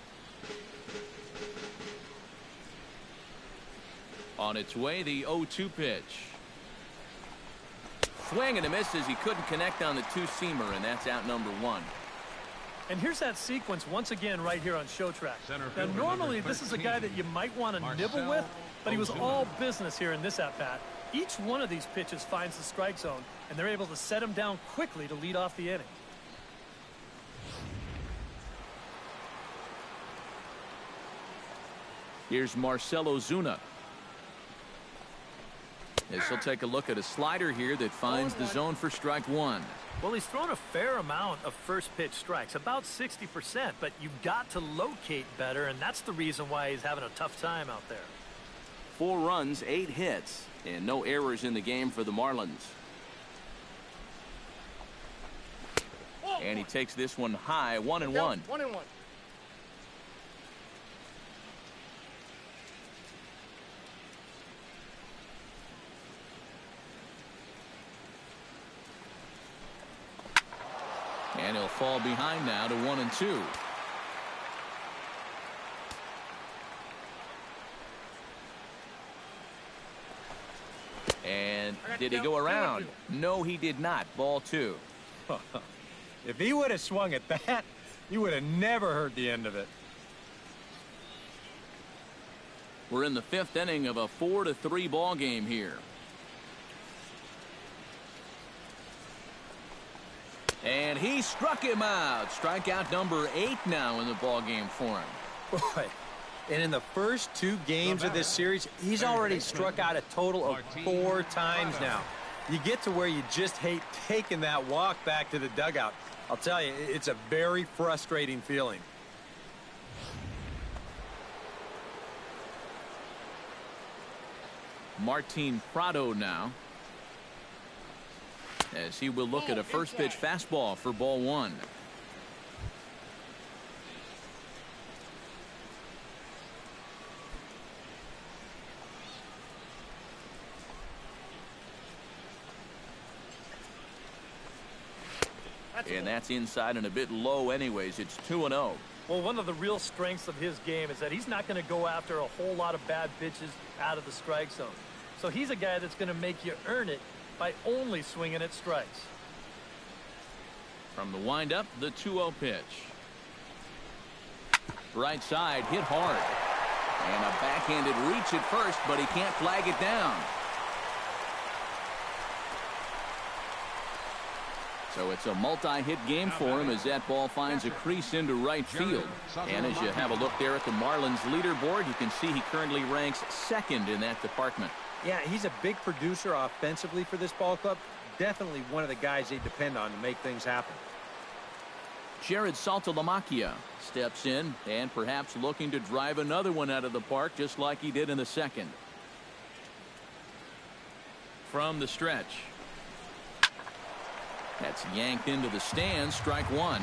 On its way, the 0-2 pitch. Swing and a miss as he couldn't connect on the 2-seamer, and that's out number 1. And here's that sequence once again right here on Show Track. Now, normally this is a guy that you might want to nibble with, but he was all business here in this at-bat. Each one of these pitches finds the strike zone, and they're able to set him down quickly to lead off the inning. Here's Marcelo Zuna. As he'll take a look at a slider here that finds the zone for strike one. Well, he's thrown a fair amount of first pitch strikes, about 60%, but you've got to locate better, and that's the reason why he's having a tough time out there. 4 runs, 8 hits, and no errors in the game for the Marlins. And he takes this one high, 1-1. 1-1. And he'll fall behind now to 1-2. And did he go around? No, he did not. Ball 2. If he would have swung at that, you would have never heard the end of it. We're in the 5th inning of a 4-3 ball game here. And he struck him out. Strikeout number 8 now in the ball game for him. Boy, and in the first 2 games of this series, he's already struck out a total of 4 times now. You get to where you just hate taking that walk back to the dugout. I'll tell you, it's a very frustrating feeling. Martin Prado now, as he will look at a first pitch fastball for ball 1. And that's inside and a bit low anyways. It's 2-0. Well, one of the real strengths of his game is that he's not going to go after a whole lot of bad pitches out of the strike zone. So he's a guy that's going to make you earn it by only swinging at strikes. From the windup, the 2-0 pitch. Right side, hit hard. And a backhanded reach at first, but he can't flag it down. So it's a multi-hit game for him as that ball finds a crease into right field. And as you have a look there at the Marlins leaderboard, you can see he currently ranks 2nd in that department. Yeah, he's a big producer offensively for this ball club. Definitely one of the guys they depend on to make things happen. Jared Saltalamacchia steps in and perhaps looking to drive another one out of the park just like he did in the 2nd. From the stretch. That's yanked into the stands, strike 1.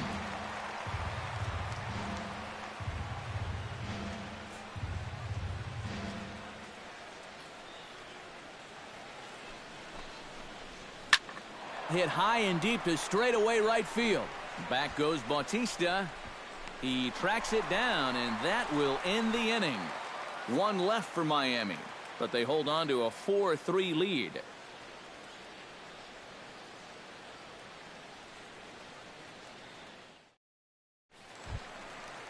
Hit high and deep to straightaway right field. Back goes Bautista. He tracks it down, and that will end the inning. 1 left for Miami, but they hold on to a 4-3 lead.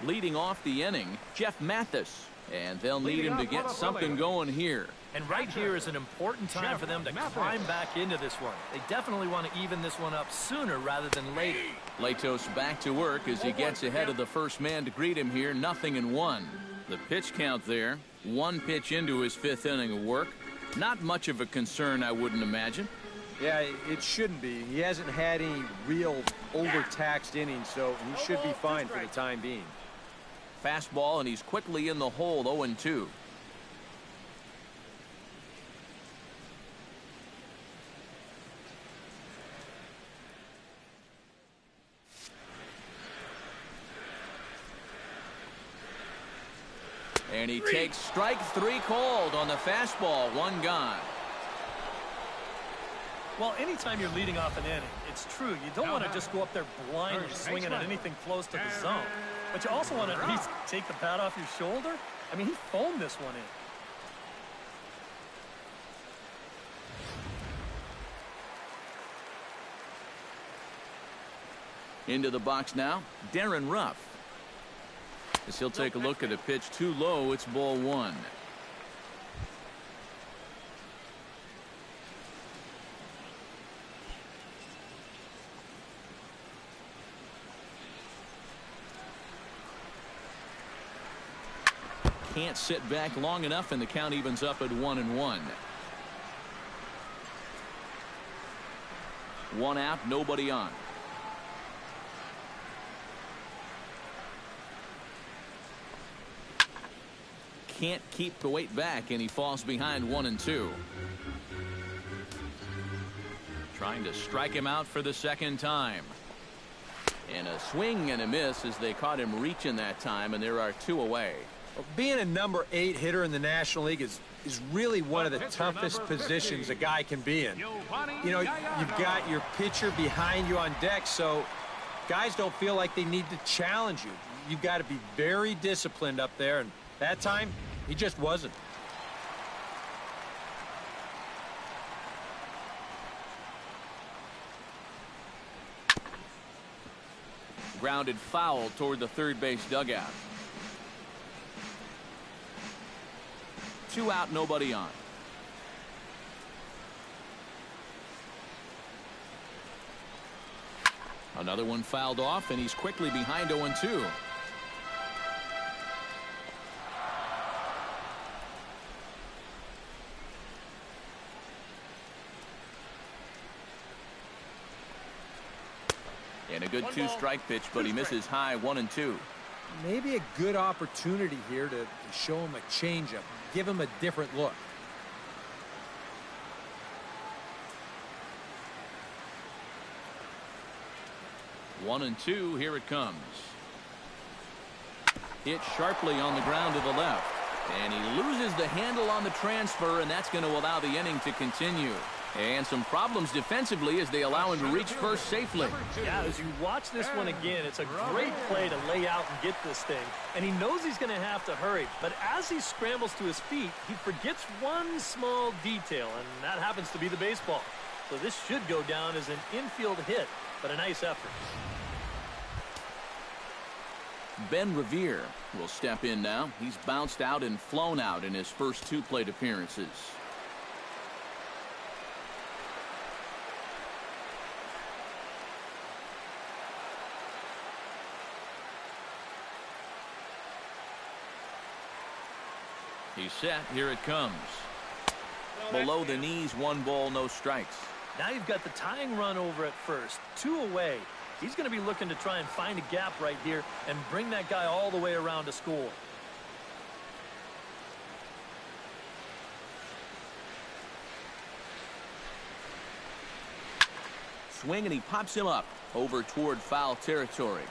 Leading off the inning, Jeff Mathis, and they'll need him to get something going here. And right here is an important time for them to climb back into this one. They definitely want to even this one up sooner rather than later. Latos back to work as he gets ahead of the first man to greet him here, 0-1. The pitch count there, 1 pitch into his 5th inning of work. Not much of a concern, I wouldn't imagine. Yeah, it shouldn't be. He hasn't had any real overtaxed innings, so he should be fine for the time being. Fastball, and he's quickly in the hole, 0-2. And he takes strike 3 called on the fastball, 1 gone. Well, anytime you're leading off an inning, it's true. You don't want to just go up there blindly swinging at anything close to the zone. But you also want to at least take the bat off your shoulder. I mean, he foamed this one in. Into the box now, Darren Ruff. As he'll take a look at a pitch too low, it's ball 1. can't sit back long enough, and the count evens up at 1-1. One out, nobody on. Can't keep the weight back, and he falls behind 1-2. Trying to strike him out for the second time. And a swing and a miss as they caught him reaching that time, and there are 2 away. Well, being a number 8 hitter in the National League is really one of the toughest positions a guy can be in. You know, you've got your pitcher behind you on deck, so guys don't feel like they need to challenge you. You've got to be very disciplined up there, and that time, he just wasn't. Grounded foul toward the third base dugout. 2 out, nobody on. Another one fouled off, and he's quickly behind 0-2. And a good 2-strike pitch, but he misses high 1-2. Maybe a good opportunity here to show him a changeup, give him a different look. One and two, here it comes. Hit sharply on the ground to the left. And he loses the handle on the transfer, and that's going to allow the inning to continue. And some problems defensively as they allow him to reach first safely. Yeah, as you watch this one again, it's a great play to lay out and get this thing. And he knows he's going to have to hurry. But as he scrambles to his feet, he forgets one small detail, and that happens to be the baseball. So this should go down as an infield hit, but a nice effort. Ben Revere will step in now. He's bounced out and flown out in his first 2 plate appearances. He's set. Here it comes. Below the knees, 1 ball, no strikes. Now you've got the tying run over at first. 2 away. He's going to be looking to try and find a gap right here and bring that guy all the way around to score. Swing, and he pops him up over toward foul territory.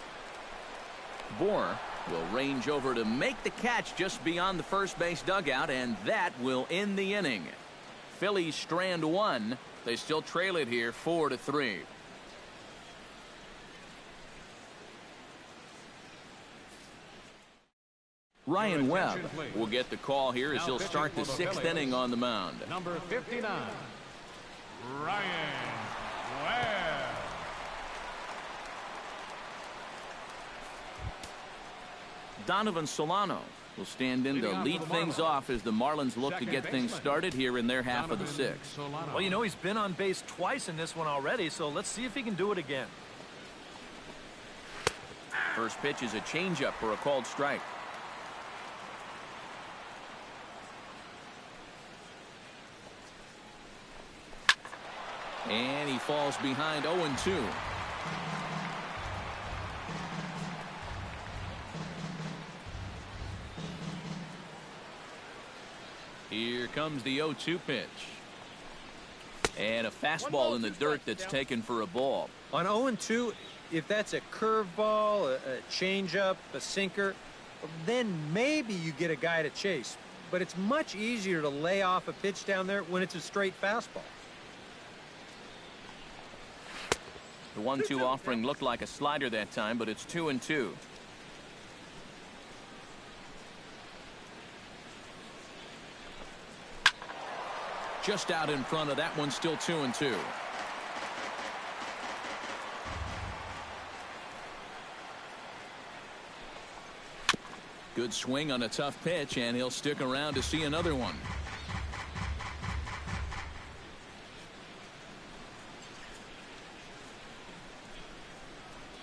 Bohr will range over to make the catch just beyond the first base dugout, and that will end the inning. Phillies strand 1. They still trail it here 4-3. Ryan Webb will get the call here as he'll start the 6th inning on the mound. Number 59, Ryan Webb. Donovan Solano will stand in to lead things off as the Marlins look to get things started here in their half of the 6th. Well, you know, he's been on base twice in this one already, so let's see if he can do it again. First pitch is a changeup for a called strike. And he falls behind 0-2. Here comes the 0-2 pitch. And a fastball in the dirt that's taken for a ball. On 0-2, if that's a curveball, a changeup, a sinker, then maybe you get a guy to chase. But it's much easier to lay off a pitch down there when it's a straight fastball. The 1-2 offering looked like a slider that time, but it's 2-2. Just out in front of that one, still 2-2. Good swing on a tough pitch, and he'll stick around to see another one.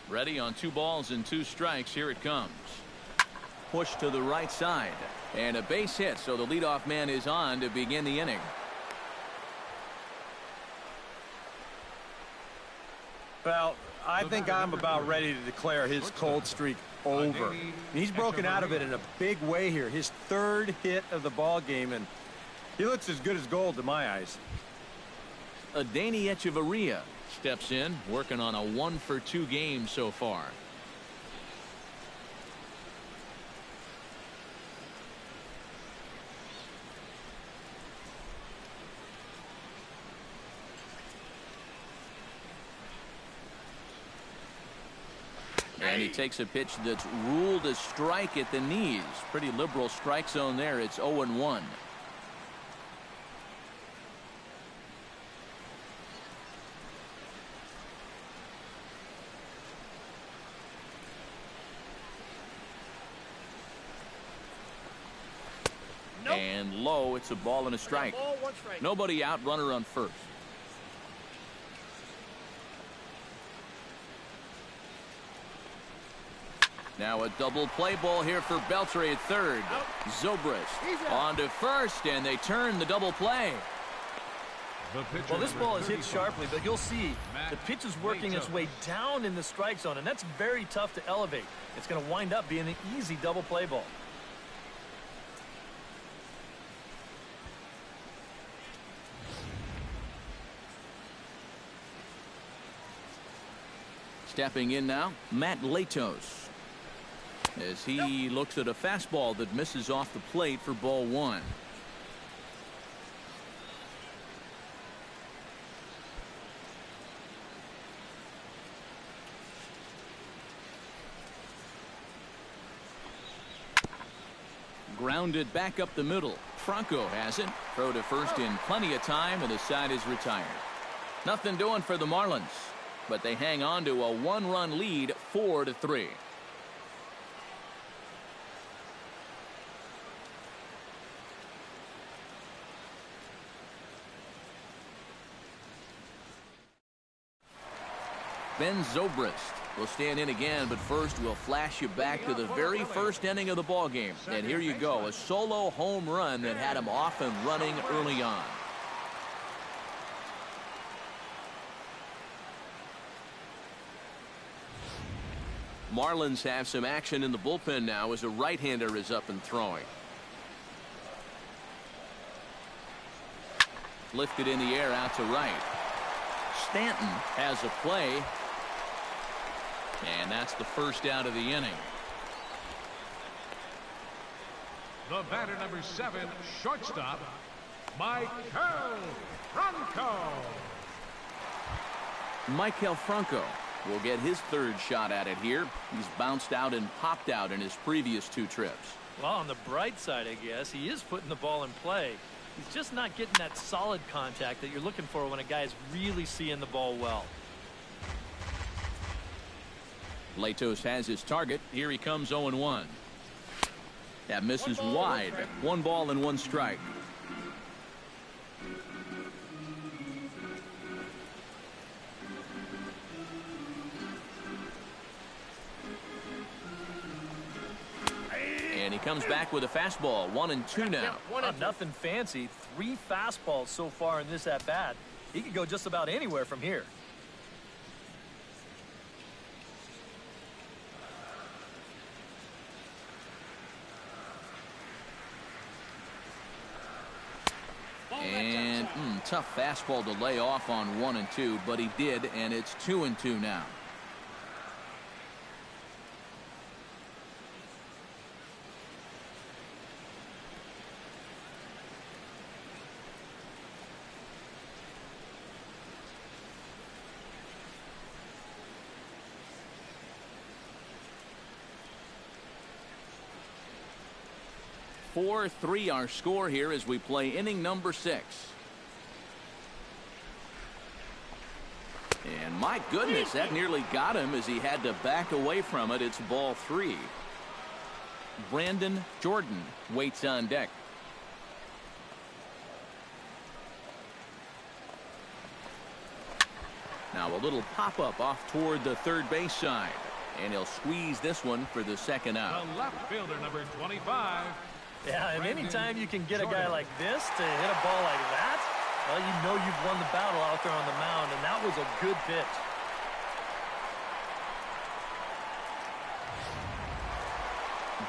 Ready on 2 balls and 2 strikes. Here it comes. push to the right side. And a base hit, so the leadoff man is on to begin the inning. Well, I think I'm about ready to declare his cold streak over. He's broken out of it in a big way here. His third hit of the ball game, and he looks as good as gold to my eyes. Adeiny Echeverria steps in, working on a 1-for-2 game so far. And he takes a pitch that's ruled a strike at the knees. Pretty liberal strike zone there. It's 0-1. Nope. And low, it's a ball and a strike. Nobody out, runner on first. Now a double play ball here for Beltre at third. Zobrist on to first, and they turn the double play. Well, this ball is hit sharply, but you'll see the pitch is working its way down in the strike zone, and that's very tough to elevate. It's going to wind up being an easy double play ball. Stepping in now, Matt Latos, as he looks at a fastball that misses off the plate for ball one. Grounded back up the middle. Franco has it. Throw to first in plenty of time, and the side is retired. Nothing doing for the Marlins, but they hang on to a one-run lead, 4-3. Ben Zobrist will stand in again, but first we'll flash you back to the very first inning of the ball game. And here you go, a solo home run that had him off and running early on. Marlins have some action in the bullpen now as a right-hander is up and throwing. Lifted in the air out to right. Stanton has a play. And that's the first out of the inning. The batter, number 7, shortstop, Maikel Franco. Maikel Franco will get his third shot at it here. He's bounced out and popped out in his previous 2 trips. Well, on the bright side, I guess, he is putting the ball in play. He's just not getting that solid contact that you're looking for when a guy is really seeing the ball well. Latos has his target. Here he comes, 0-1. That misses wide. 1 ball and 1 strike. And he comes back with a fastball. 1-2 now. Nothing fancy. 3 fastballs so far in this at bat. He could go just about anywhere from here. And tough fastball to lay off on 1-2, but he did, and it's 2-2 now. (4-3) our score here as we play inning number 6. And my goodness, that nearly got him as he had to back away from it. It's ball 3. Brandon Jordan waits on deck. Now a little pop-up off toward the third base side. And he'll squeeze this one for the second out. The left fielder, number 25. Yeah, and anytime you can get a guy like this to hit a ball like that, well, you know you've won the battle out there on the mound, and that was a good pitch.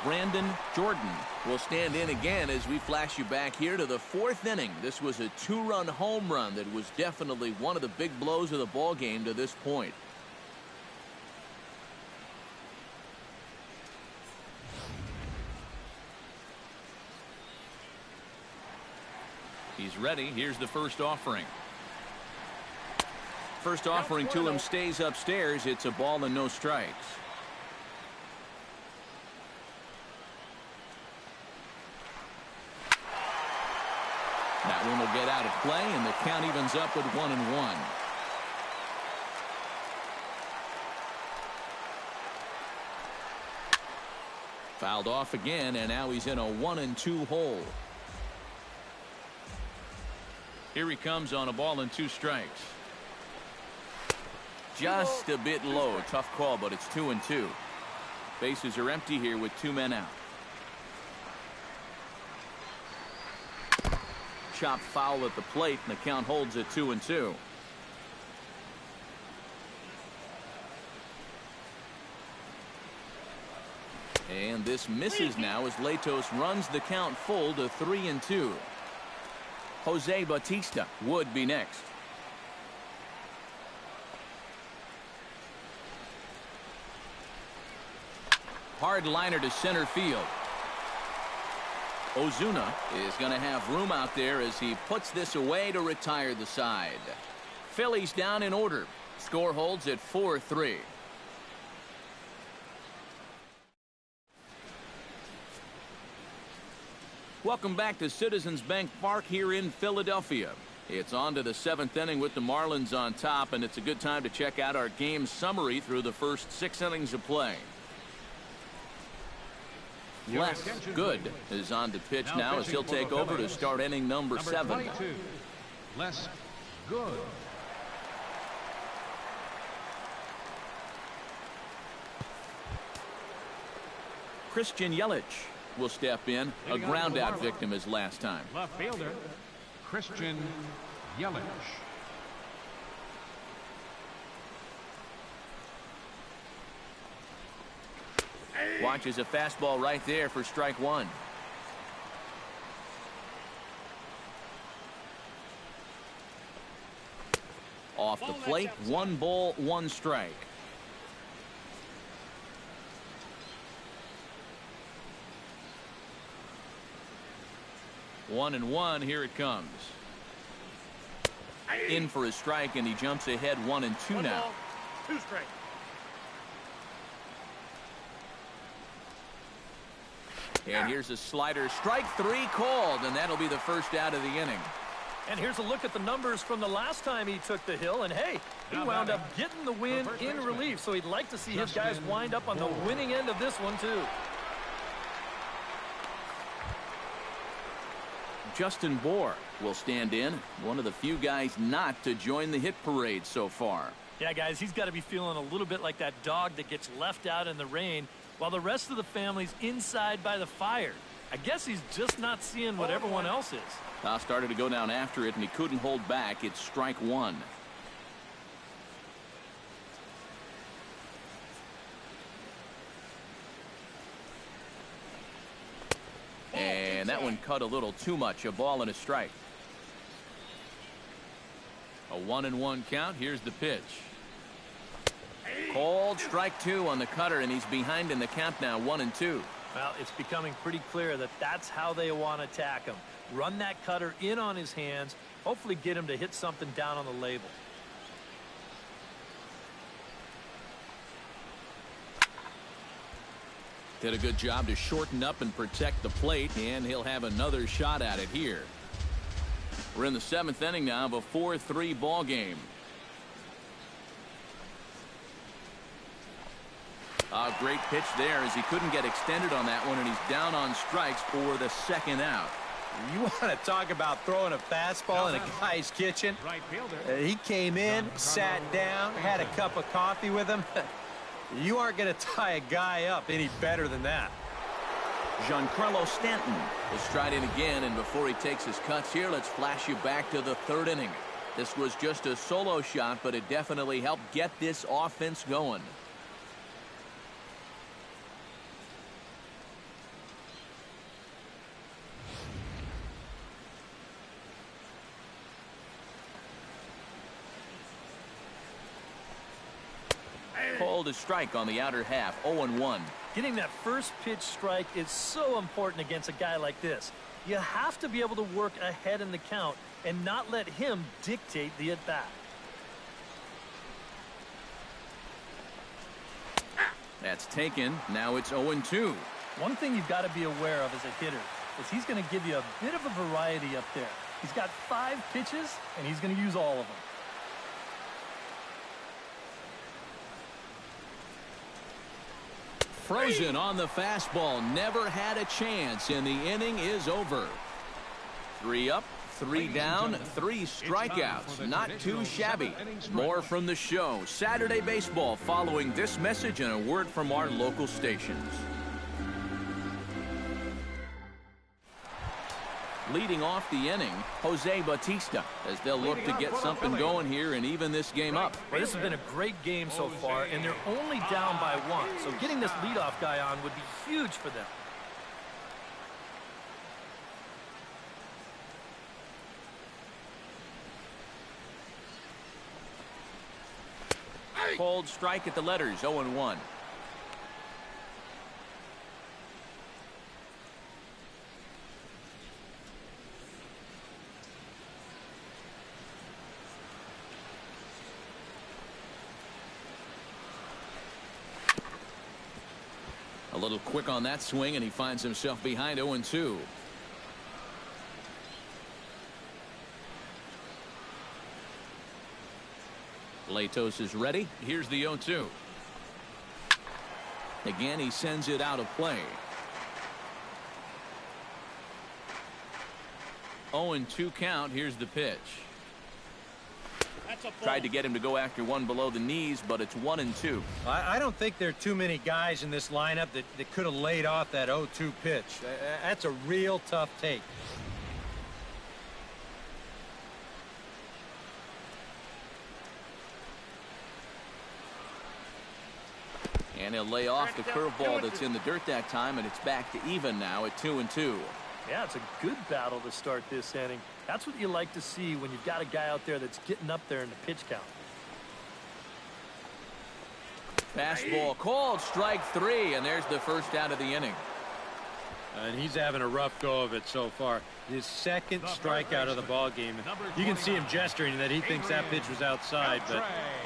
Brandon Jordan will stand in again as we flash you back here to the fourth inning. This was a two-run home run that was definitely one of the big blows of the ball game to this point. He's ready. Here's the first offering. First offering to him stays upstairs. It's a ball and no strikes. That one will get out of play, and the count evens up with 1-1. Fouled off again, and now he's in a 1-2 hole. Here he comes on a ball and 2 strikes. Just a bit low. Tough call, but it's 2-2. Bases are empty here with 2 men out. Chop foul at the plate, and the count holds at 2-2. And this misses now as Latos runs the count full to 3-2. Jose Bautista would be next. Hard liner to center field. Ozuna is going to have room out there as he puts this away to retire the side. Phillies down in order. Score holds at 4-3. Welcome back to Citizens Bank Park here in Philadelphia. It's on to the 7th inning with the Marlins on top, and it's a good time to check out our game summary through the first 6 innings of play. Les Good is on to pitch now as he'll take over to start inning number 7. 22, Les Good. Christian Yelich will step in, a ground out victim as last time. Left fielder, Christian Yelich. Watches a fastball right there for strike 1. Off the plate, 1 ball, 1 strike. One and one. Here it comes. In for a strike, and he jumps ahead 1-2 now. Ball, 2 strikes. And here's a slider. Strike 3 called, and that'll be the first out of the inning. And here's a look at the numbers from the last time he took the hill. And, hey, he wound up getting the win in relief. So he'd like to see his guys wind up on the winning end of this one, too. Justin Bohr will stand in. One of the few guys not to join the hit parade so far. Yeah, guys, he's got to be feeling a little bit like that dog that gets left out in the rain while the rest of the family's inside by the fire. I guess he's just not seeing what everyone else is. Now started to go down after it, and he couldn't hold back. It's strike 1. And that one cut a little too much. A ball and a strike. A 1-1 count. Here's the pitch. Called strike 2 on the cutter, and he's behind in the count now, 1-2. Well, it's becoming pretty clear that that's how they want to attack him. Run that cutter in on his hands, hopefully get him to hit something down on the label. Did a good job to shorten up and protect the plate, and he'll have another shot at it here. We're in the 7th inning now of a 4-3 ball game. A great pitch there as he couldn't get extended on that one, and he's down on strikes for the second out. You want to talk about throwing a fastball in a guy's kitchen? Right fielder. He came in, sat down, had a cup of coffee with him. You aren't going to tie a guy up any better than that. Giancarlo Stanton will stride in again, and before he takes his cuts here, let's flash you back to the third inning. This was just a solo shot, but it definitely helped get this offense going. Called a strike on the outer half, 0-1. Getting that first pitch strike is so important against a guy like this. You have to be able to work ahead in the count and not let him dictate the at-bat. That's taken. Now it's 0-2. One thing you've got to be aware of as a hitter is he's going to give you a bit of a variety up there. He's got 5 pitches, and he's going to use all of them. Frozen on the fastball. Never had a chance, and the inning is over. 3 up, 3 down, 3 strikeouts. Not too shabby. More from the show. Saturday Baseball following this message and a word from our local stations. Leading off the inning, Jose Bautista, as they'll look to get something going here and even this game up. Well, this has been a great game so far, and they're only down by 1. So getting this leadoff guy on would be huge for them. Called strike at the letters, 0-1. A little quick on that swing, and he finds himself behind 0-2. Latos is ready. Here's the 0-2. Again, he sends it out of play. 0-2 count. Here's the pitch. Tried to get him to go after one below the knees, but it's 1-2. I don't think there are too many guys in this lineup that could have laid off that 0-2 pitch. That's a real tough take. And he'll lay off the curveball that's in the dirt that time, and it's back to even now at 2-2. Yeah, it's a good battle to start this inning. That's what you like to see when you've got a guy out there that's getting up there in the pitch count. Fastball called, strike 3, and there's the first out of the inning. And he's having a rough go of it so far. His second strikeout of the ball game. You can see him gesturing that he thinks that pitch was outside, but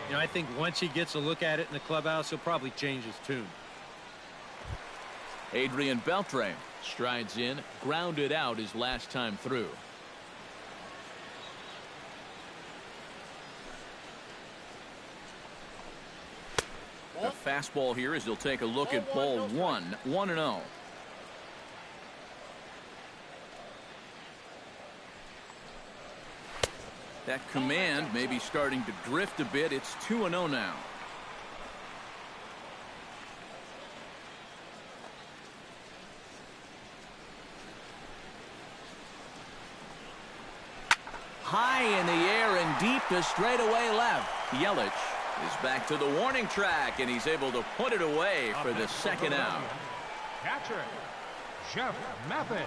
you know, I think once he gets a look at it in the clubhouse, he'll probably change his tune. Adrian Beltre strides in, grounded out his last time through. The fastball here as he'll take a look at ball 1, 1-0. That command may be starting to drift a bit. It's 2-0 now. High in the air and deep to straightaway left. Yelich is back to the warning track, and he's able to put it away for the second out. Catcher, Jeff Mathis.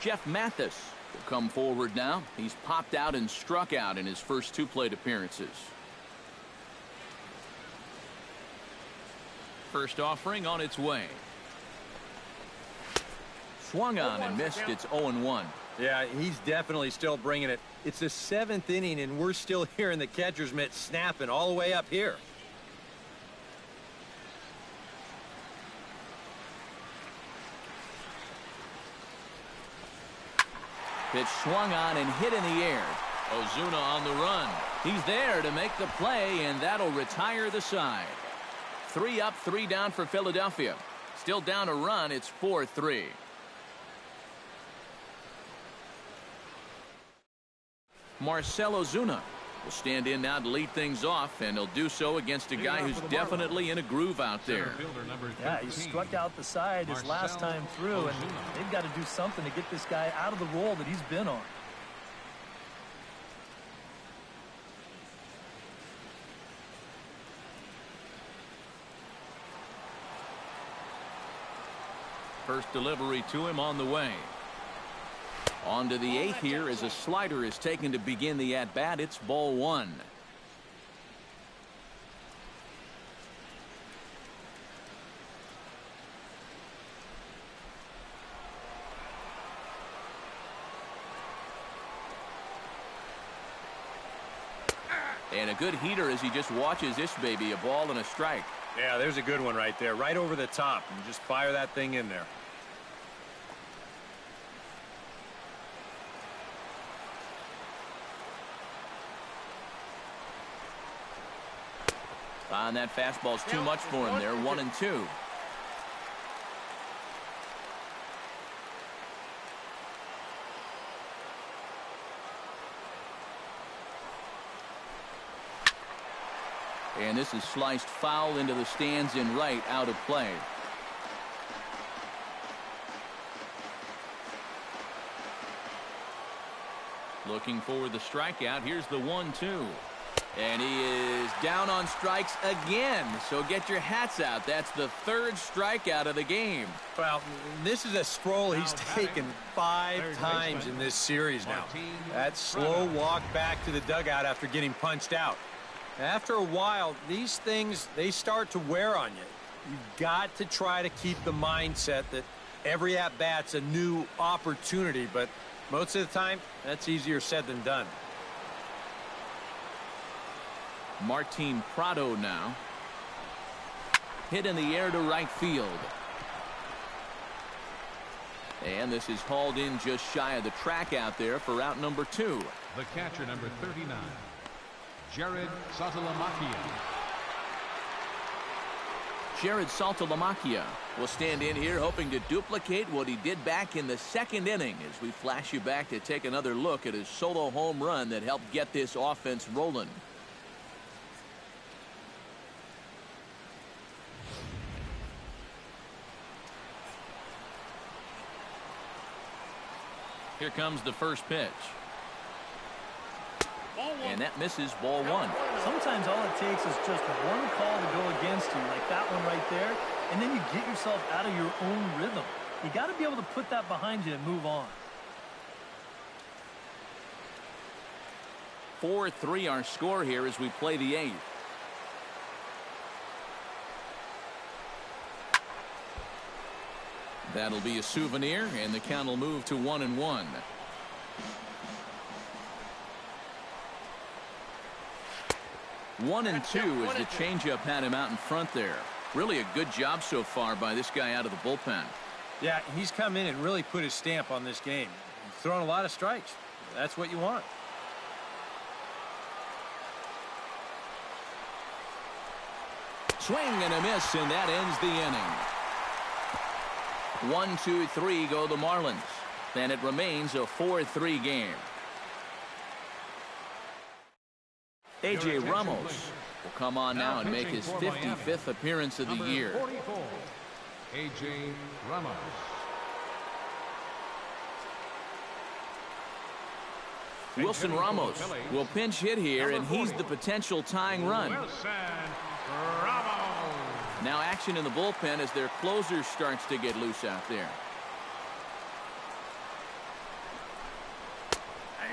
Jeff Mathis will come forward now. He's popped out and struck out in his first 2 plate appearances. First offering on its way. Swung on and missed. It's 0-1. Yeah, he's definitely still bringing it. It's the 7th inning, and we're still hearing the catcher's mitt snapping all the way up here. Pitch swung on and hit in the air. Ozuna on the run. He's there to make the play, and that'll retire the side. 3 up, 3 down for Philadelphia. Still down a run. It's 4-3. Marcell Ozuna will stand in now to lead things off, and he'll do so against a guy who's definitely in a groove out there. Yeah, he struck out the side his last time through, and they've got to do something to get this guy out of the role that he's been on. First delivery to him on the way. On to the 8th here as a slider is taken to begin the at-bat. It's ball 1. And a good heater as he just watches this baby, a ball and a strike. Yeah, there's a good one right there, right over the top, and just fire that thing in there. And that fastball's too much for him there. 1-2. And this is sliced foul into the stands in right, out of play. Looking for the strikeout. Here's the 1-2. And he is down on strikes again. So get your hats out. That's the 3rd strikeout of the game. Well, this is a stroll he's taken 5 times in this series now. That slow walk back to the dugout after getting punched out. After a while, these things, they start to wear on you. You've got to try to keep the mindset that every at-bat's a new opportunity, but most of the time, that's easier said than done. Martin Prado now. Hit in the air to right field. And this is hauled in just shy of the track out there for out number 2. The catcher, number 39, Jared Saltalamacchia. Jared Saltalamacchia will stand in here hoping to duplicate what he did back in the 2nd inning as we flash you back to take another look at his solo home run that helped get this offense rolling. Here comes the first pitch. And that misses, ball 1. Sometimes all it takes is just one call to go against you, like that one right there, and then you get yourself out of your own rhythm. You got to be able to put that behind you and move on. 4-3 our score here as we play the 8th. That'll be a souvenir, and the count will move to 1-1. One and two as the changeup had him out in front there. Really a good job so far by this guy out of the bullpen. Yeah, he's come in and really put his stamp on this game. He's thrown a lot of strikes. That's what you want. Swing and a miss, and that ends the inning. 1, 2, 3 go the Marlins. And it remains a 4-3 game. A.J. Ramos will come on now and make his 55th appearance of the year. 44, A.J. Ramos. Wilson Ramos will pinch hit here, and he's the potential tying run. Wilson Ramos. Now action in the bullpen as their closer starts to get loose out there.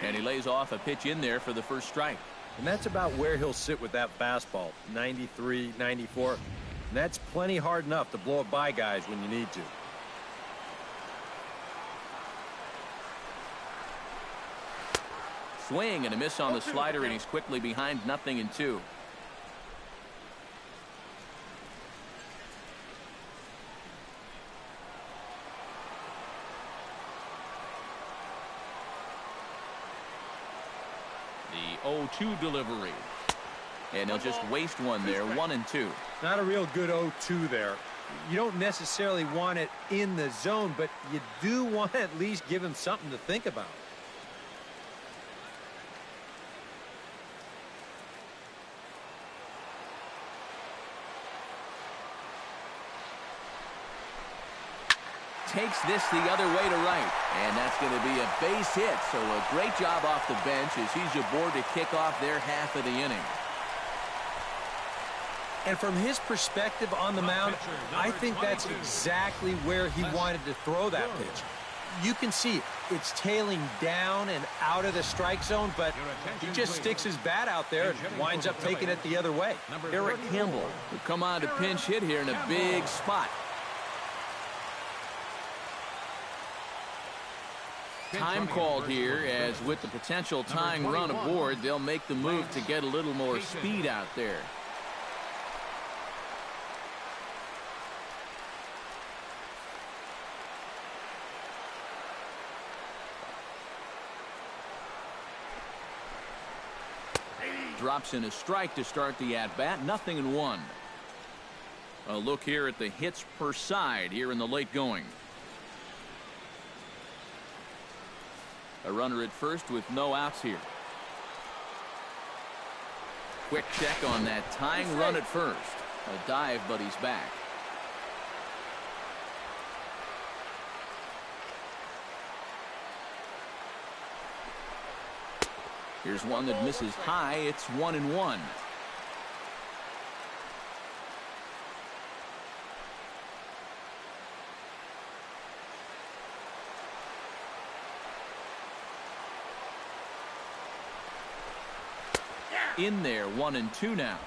And he lays off a pitch in there for the first strike. And that's about where he'll sit with that fastball, 93, 94. And that's plenty hard enough to blow it by guys when you need to. Swing and a miss on the slider, and he's quickly behind 0-2. The 0-2 delivery. And they'll just waste one there, 1-2. Not a real good 0-2 there. You don't necessarily want it in the zone, but you do want to at least give him something to think about. takes this the other way to right. And that's going to be a base hit. So a great job off the bench as he's aboard to kick off their half of the inning. And from his perspective on the mound, I think that's exactly where he wanted to throw that pitch. You can see it's tailing down and out of the strike zone, but he just sticks his bat out there and winds up taking it the other way. Eric Campbell will come on to pinch hit here in a big spot. Time called here, as with the potential tying run aboard, they'll make the move to get a little more speed out there. Drops in a strike to start the at-bat. 0-1. A look here at the hits per side here in the late going. A runner at first with no outs here. Quick check on that tying run at first. A dive, but he's back. Here's one that misses high. It's 1-1. In there, 1-2 now.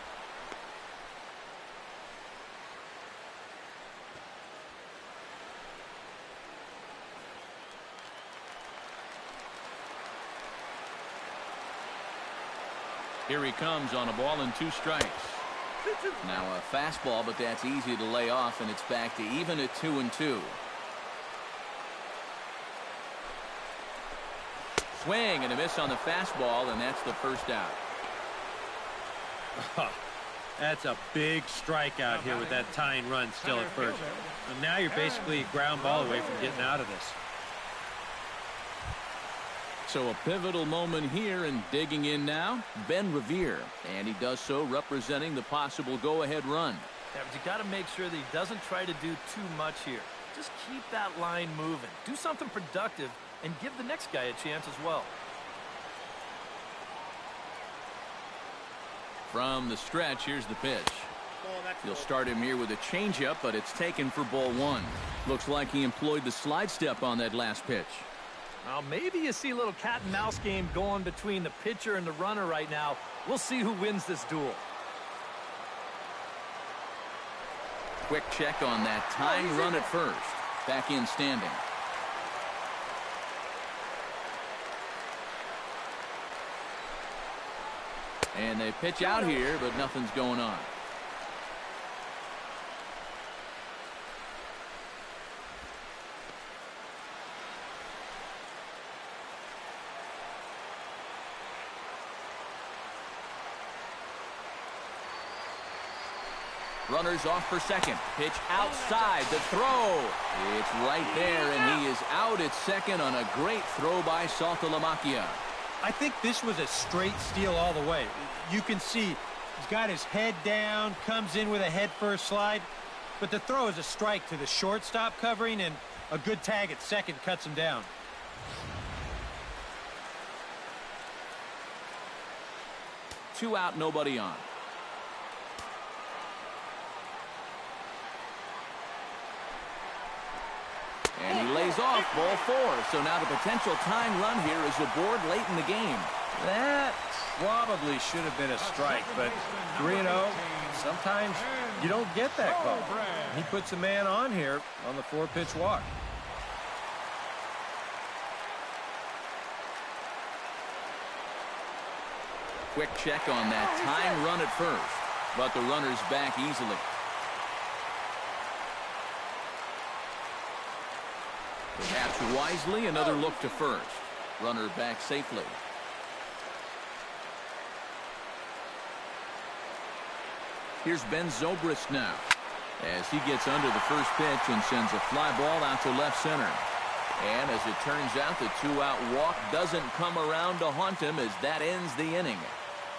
Here he comes on a ball and 2 strikes. Now a fastball, but that's easy to lay off, and it's back to even at 2-2. Swing and a miss on the fastball, and that's the first out. That's a big strikeout here with that tying run still at first. And now you're basically a ground ball away from getting out of this. So a pivotal moment here, and digging in now, Ben Revere. And he does so representing the possible go-ahead run. Yeah, but you got to make sure that he doesn't try to do too much here. Just keep that line moving. Do something productive and give the next guy a chance as well. From the stretch, here's the pitch. He'll start him here with a changeup, but it's taken for ball 1. Looks like he employed the slide step on that last pitch. Well, maybe you see a little cat and mouse game going between the pitcher and the runner right now. We'll see who wins this duel. Quick check on that tying run at first. Back in standing. And they pitch out here, but nothing's going on. Runners off for second. Pitch outside. The throw. It's right there, and he is out at second on a great throw by Saltalamacchia. I think this was a straight steal all the way. You can see he's got his head down, comes in with a head-first slide, but the throw is a strike to the shortstop covering, and a good tag at second cuts him down. Two out, nobody on. And he lays off ball 4. So now the potential tying run here is aboard late in the game. That probably should have been a strike, but 3-0, sometimes you don't get that call. He puts a man on here on the 4-pitch walk. Quick check on that tying run at first, but the runner's back easily. Perhaps wisely, another look to first. Runner back safely. Here's Ben Zobrist now, as he gets under the first pitch and sends a fly ball out to left center. And as it turns out, the 2-out walk doesn't come around to haunt him, as that ends the inning.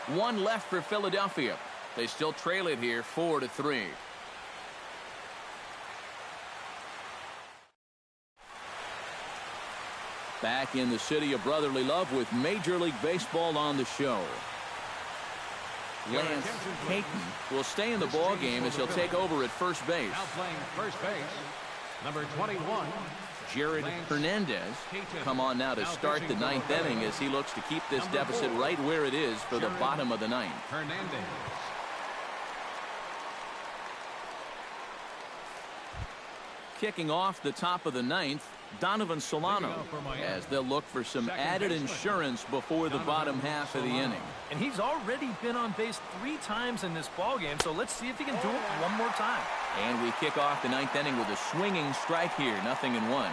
1 left for Philadelphia. They still trail it here 4-3. Back in the city of brotherly love with Major League Baseball on the show. Lance Payton will stay in the ball game as he'll take over at first base. Now playing first base, number 21. Jared Hernandez come on now to start the ninth inning as he looks to keep this deficit right where it is for the bottom of the ninth. Hernandez. Kicking off the top of the ninth, Donovan Solano, as they'll look for some added insurance before the bottom half of the inning. And he's already been on base 3 times in this ballgame, so let's see if he can do it one more time. And we kick off the ninth inning with a swinging strike here, 0-1.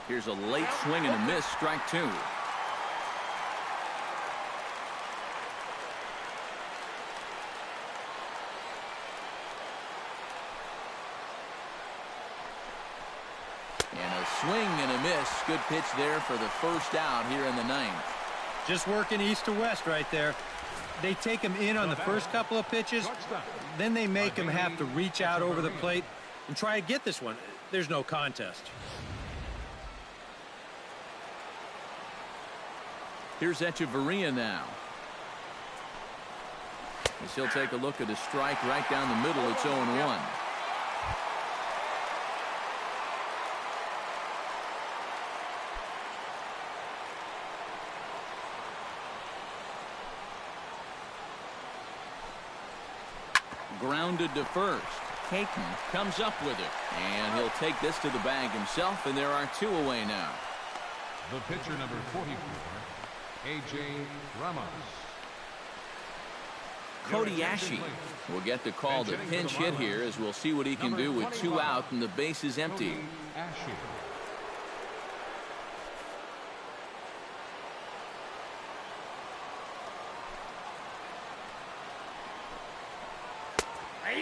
Here's a late swing and a miss, strike 2. And a swing and a miss. Good pitch there for the first out here in the ninth. Just working east to west right there. They take him in on the first couple of pitches, then they make him have to reach out over the plate and try to get this one. There's no contest. Here's Echeverria now. As he'll take a look at a strike right down the middle. It's 0-1. Grounded to first. Payton comes up with it, and he'll take this to the bag himself, and there are 2 away now. The pitcher, number 44, A.J. Ramos. Cody Ashe will get the call to pinch hit here, as we'll see what he can do with 2 out and the base is empty. Ashe.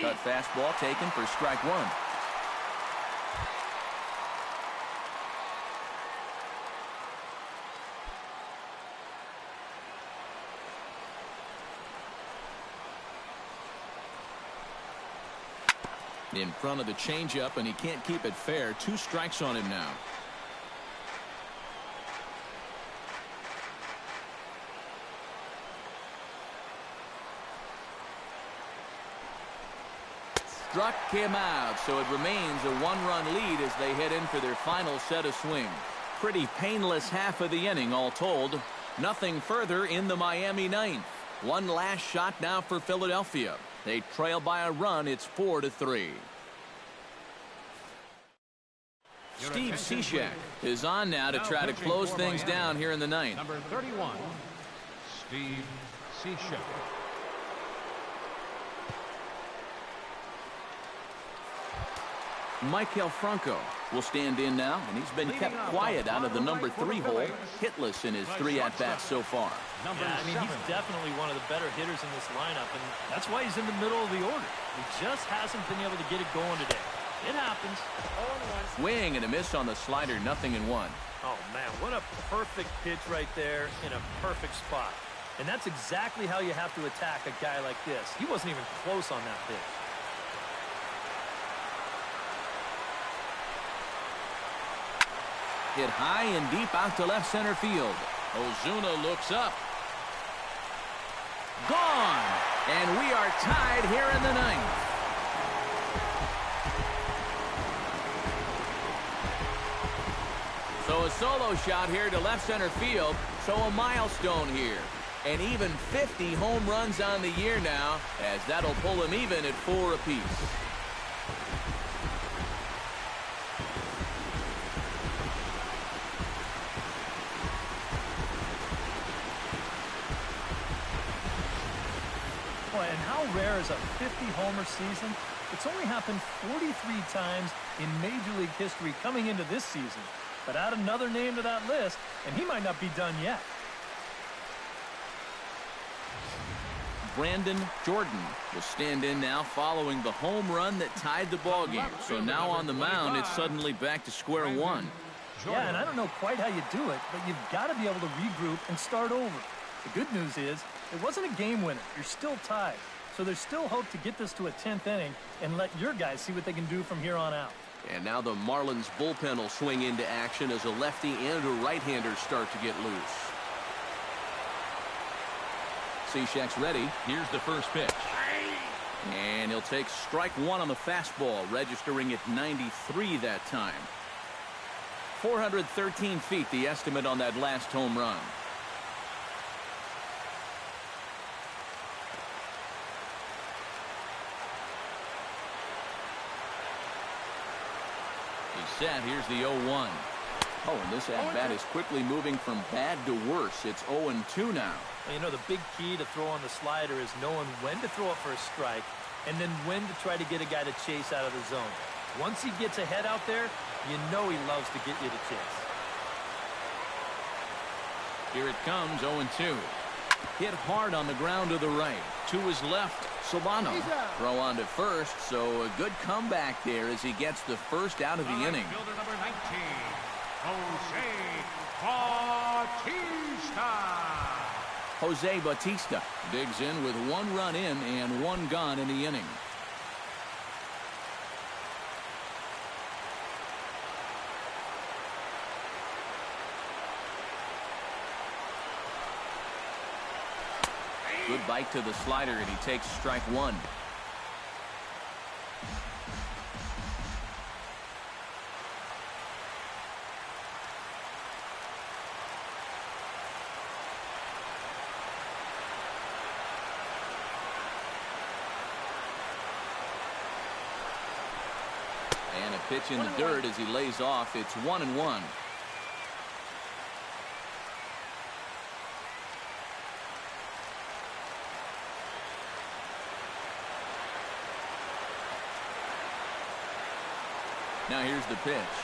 Cut fastball taken for strike 1. In front of the changeup, and he can't keep it fair. 2 strikes on him now. Struck him out, so it remains a 1-run lead as they head in for their final set of swings. Pretty painless half of the inning, all told. Nothing further in the Miami ninth. One last shot now for Philadelphia. They trail by a run. It's 4-3. Steve Cishek is on now to try to close things down here in the ninth. Number 31, Steve Cishek. Maikel Franco will stand in now, and he's been kept quiet out of the number 3 hole, hitless in his 3 at-bats so far. Yeah, I mean, he's definitely one of the better hitters in this lineup, and that's why he's in the middle of the order. He just hasn't been able to get it going today. It happens. Swing and a miss on the slider, 0-1. Oh, man, what a perfect pitch right there in a perfect spot. And that's exactly how you have to attack a guy like this. He wasn't even close on that pitch. Hit high and deep out to left center field. Ozuna looks up. Gone! And we are tied here in the ninth. So a solo shot here to left center field. So a milestone here. And even 50 home runs on the year now, as that'll pull him even at 4 apiece. And how rare is a 50-homer season? It's only happened 43 times in Major League history coming into this season. But add another name to that list, and he might not be done yet. Brandon Jordan will stand in now following the home run that tied the ball game. So now on the mound, it's suddenly back to square one. Yeah, and I don't know quite how you do it, but you've got to be able to regroup and start over. The good news is, it wasn't a game winner. You're still tied. So there's still hope to get this to a 10th inning and let your guys see what they can do from here on out. And now the Marlins bullpen will swing into action as a lefty and a right-hander start to get loose. Cishek's ready. Here's the first pitch. And he'll take strike one on the fastball, registering at 93 that time. 413 feet, the estimate on that last home run. He's set. Here's the 0-1. Oh, and this at-bat is quickly moving from bad to worse. It's 0-2 now. Well, you know, the big key to throw on the slider is knowing when to throw it for a strike and then when to try to get a guy to chase out of the zone. Once he gets ahead out there, you know he loves to get you to chase. Here it comes, 0-2. Hit hard on the ground to the right. To his left, Solano. Throw on to first, so a good comeback there as he gets the first out of the inning. Fielder number 19, Jose Bautista. Jose Bautista digs in with 1 run in and 1 gone in the inning. Good bite to the slider, and he takes strike one. And a pitch in the dirt as he lays off. It's 1-1. Now here's the pitch.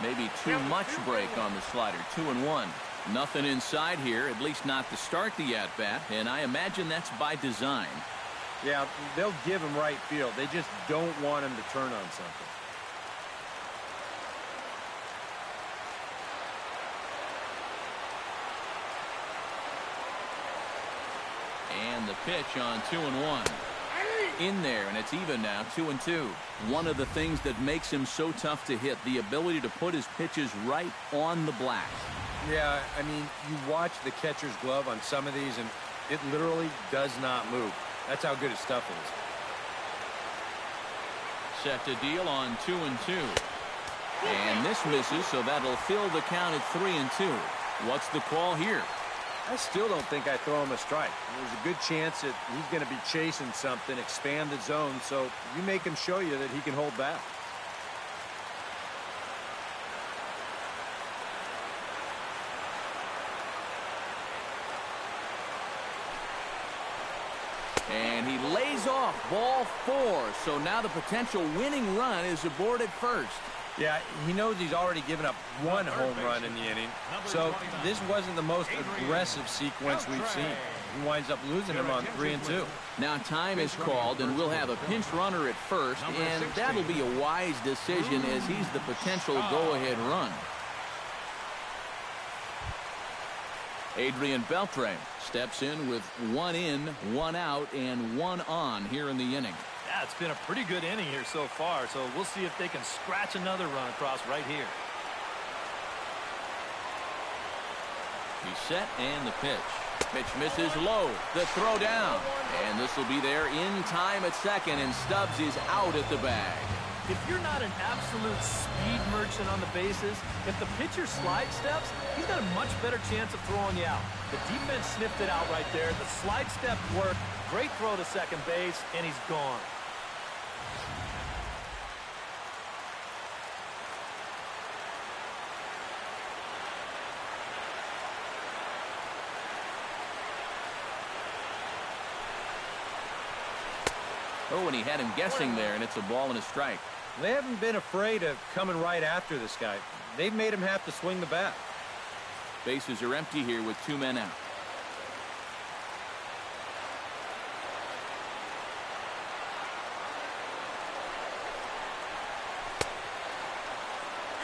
Maybe too much break on the slider. 2-1. Nothing inside here, at least not to start the at-bat, and I imagine that's by design. Yeah, they'll give him right field. They just don't want him to turn on something. And the pitch on 2-1. In there, and it's even now, 2-2. One of the things that makes him so tough to hit, the ability to put his pitches right on the black. Yeah, I mean, you watch the catcher's glove on some of these, and it literally does not move. That's how good his stuff is. Set to deal on 2-2. And this misses, so that'll fill the count at 3-2. What's the call here? I still don't think I throw him a strike. There's a good chance that he's going to be chasing something, expand the zone, so you make him show you that he can hold back. And he lays off ball 4, so now the potential winning run is aboard at first. Yeah, he knows he's already given up 1 home run in the inning, so this wasn't the most aggressive sequence we've seen. He winds up losing him on 3-2. Now time is called, and we'll have a pinch runner at first, and that'll be a wise decision as he's the potential go-ahead run. Adrian Beltre steps in with 1 in, 1 out, and 1 on here in the inning. Yeah, it's been a pretty good inning here so far, so we'll see if they can scratch another run across right here. He's set, and the pitch. Pitch misses low. The throw down. And this will be there in time at second, and Stubbs is out at the bag. If you're not an absolute speed merchant on the bases, if the pitcher slide steps, he's got a much better chance of throwing you out. The defense sniffed it out right there. The slide step worked. Great throw to second base, and he's gone. Oh, and he had him guessing there, and it's a ball and a strike. They haven't been afraid of coming right after this guy. They've made him have to swing the bat. Bases are empty here with 2 men out.